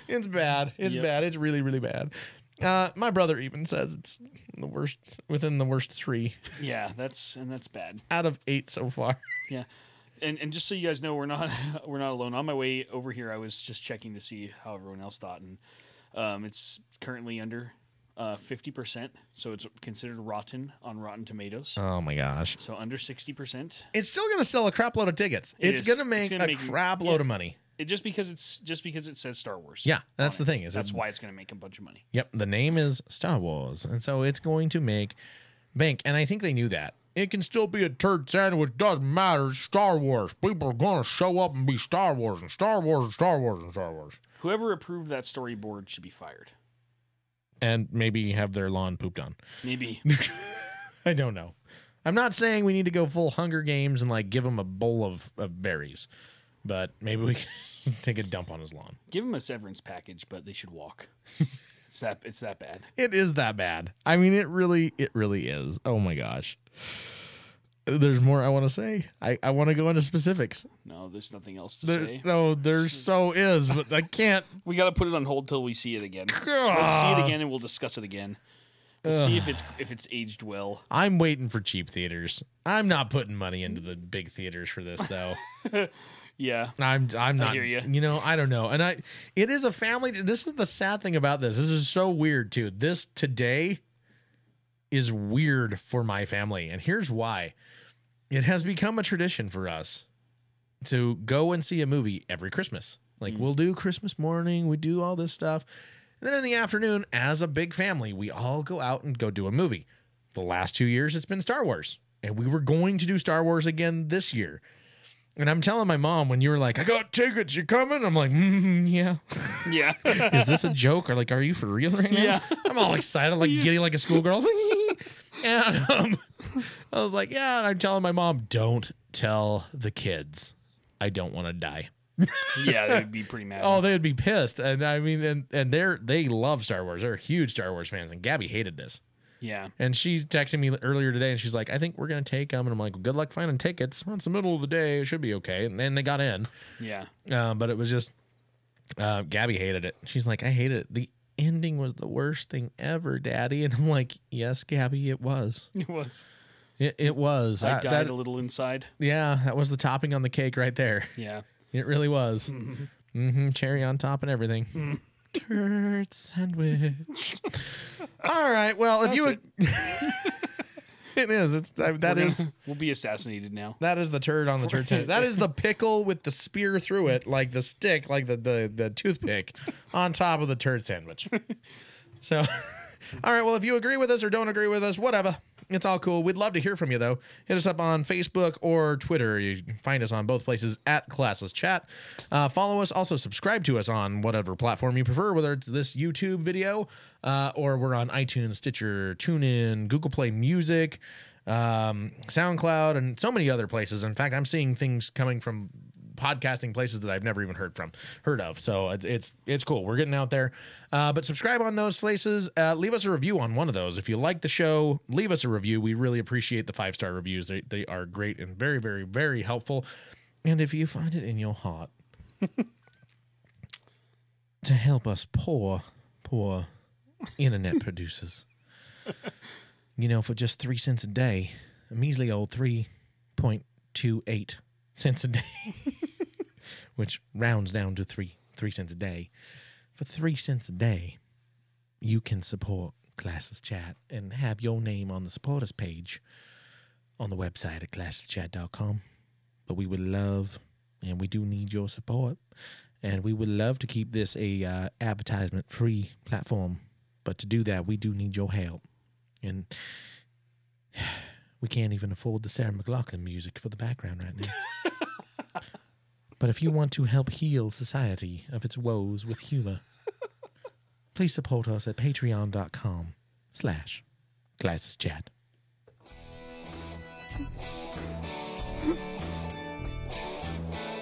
it's bad. It's bad. It's really, really bad. My brother even says it's the worst, within the worst 3 Yeah, that's bad. out of 8 so far. Yeah. And just so you guys know, we're not alone. On my way over here, I was just checking to see how everyone else thought, and it's currently under 50%, so it's considered rotten on Rotten Tomatoes. Oh my gosh. So under 60%. It's still going to sell a crap load of tickets. It's is. going to It's make gonna a make- crap load of money. Just because it says Star Wars. Yeah, that's on the it. thing. Is That's it- why it's going to make a bunch of money. Yep, the name is Star Wars, and so it's going to make bank. And I think they knew that. It can still be a turd sandwich. Doesn't matter. It's Star Wars. People are going to show up and be Star Wars and Star Wars and Star Wars and Star Wars. Whoever approved that storyboard should be fired. And maybe have their lawn pooped on. Maybe. I don't know. I'm not saying we need to go full Hunger Games and like give him a bowl of berries, but maybe we can take a dump on his lawn. Give them a severance package, but they should walk. It's that bad. It is that bad. I mean, it really is. Oh my gosh. There's more I want to say. I want to go into specifics. No, there's nothing else to say. No, there so is, but I can't. We got to put it on hold till we see it again. Let's see it again, and we'll discuss it again. We'll see if it's aged well. I'm waiting for cheap theaters. I'm not putting money into the big theaters for this though. Yeah. I'm not. hear ya. You know, I don't know. And it is a family. This is the sad thing about this. This is so weird too. This today is weird for my family, and here's why. It has become a tradition for us to go and see a movie every Christmas. Like we'll do Christmas morning, we do all this stuff. And then in the afternoon, as a big family, we all go out and go do a movie. The last 2 years, it's been Star Wars. And we were going to do Star Wars again this year. And I'm telling my mom when you were like, I got tickets, you coming? I'm like, yeah. Yeah. Is this a joke? Or like, are you for real right now? Yeah. I'm all excited, like giddy like a schoolgirl. And I was like, yeah. And I'm telling my mom, don't tell the kids. I don't want to die. Yeah, they'd be pretty mad. Oh, they'd be pissed. And I mean, and they love Star Wars. They're huge Star Wars fans. And Gabby hated this. Yeah. And she texted me earlier today, and she's like, I think we're going to take them. And I'm like, well, good luck finding tickets. Well, it's the middle of the day. It should be okay. And then they got in. Yeah. But it was just, Gabby hated it. She's like, I hated it. The ending was the worst thing ever, Daddy. And I'm like, yes, Gabby, it was. It was. It was. I died a little inside. Yeah, that was the topping on the cake right there. Yeah. It really was. Cherry on top and everything. Turd sandwich. All right. Well, if you it is. It's that is. We'll be assassinated now. That is the turd on the turd sandwich. That is the pickle with the spear through it, like the stick, like the toothpick on top of the turd sandwich. So, all right. Well, if you agree with us or don't agree with us, whatever. It's all cool. We'd love to hear from you, though. Hit us up on Facebook or Twitter. You can find us on both places at Classless Chat. Follow us. Also, subscribe to us on whatever platform you prefer, whether it's this YouTube video or we're on iTunes, Stitcher, TuneIn, Google Play Music, SoundCloud, and so many other places. In fact, I'm seeing things coming from podcasting places that I've never even heard of. So it's cool. We're getting out there. But subscribe on those places. Leave us a review on one of those. If you like the show, leave us a review. We really appreciate the 5-star reviews. They are great and very, very, very helpful. And if you find it in your heart to help us poor internet producers, for just 3 cents a day, a measly old 3.28 cents a day, which rounds down to 3 cents a day. For 3 cents a day, you can support Classless Chat and have your name on the supporters page on the website at classlesschat.com. But we would love, and we do need your support, and we would love to keep this a advertisement-free platform. But to do that, we do need your help. And we can't even afford the Sarah McLachlan music for the background right now. But if you want to help heal society of its woes with humor, please support us at patreon.com/ClasslessChat.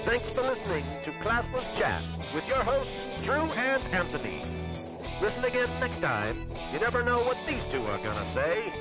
Thanks for listening to Classless Chat with your hosts, Drew and Anthony. Listen again next time. You never know what these two are gonna say.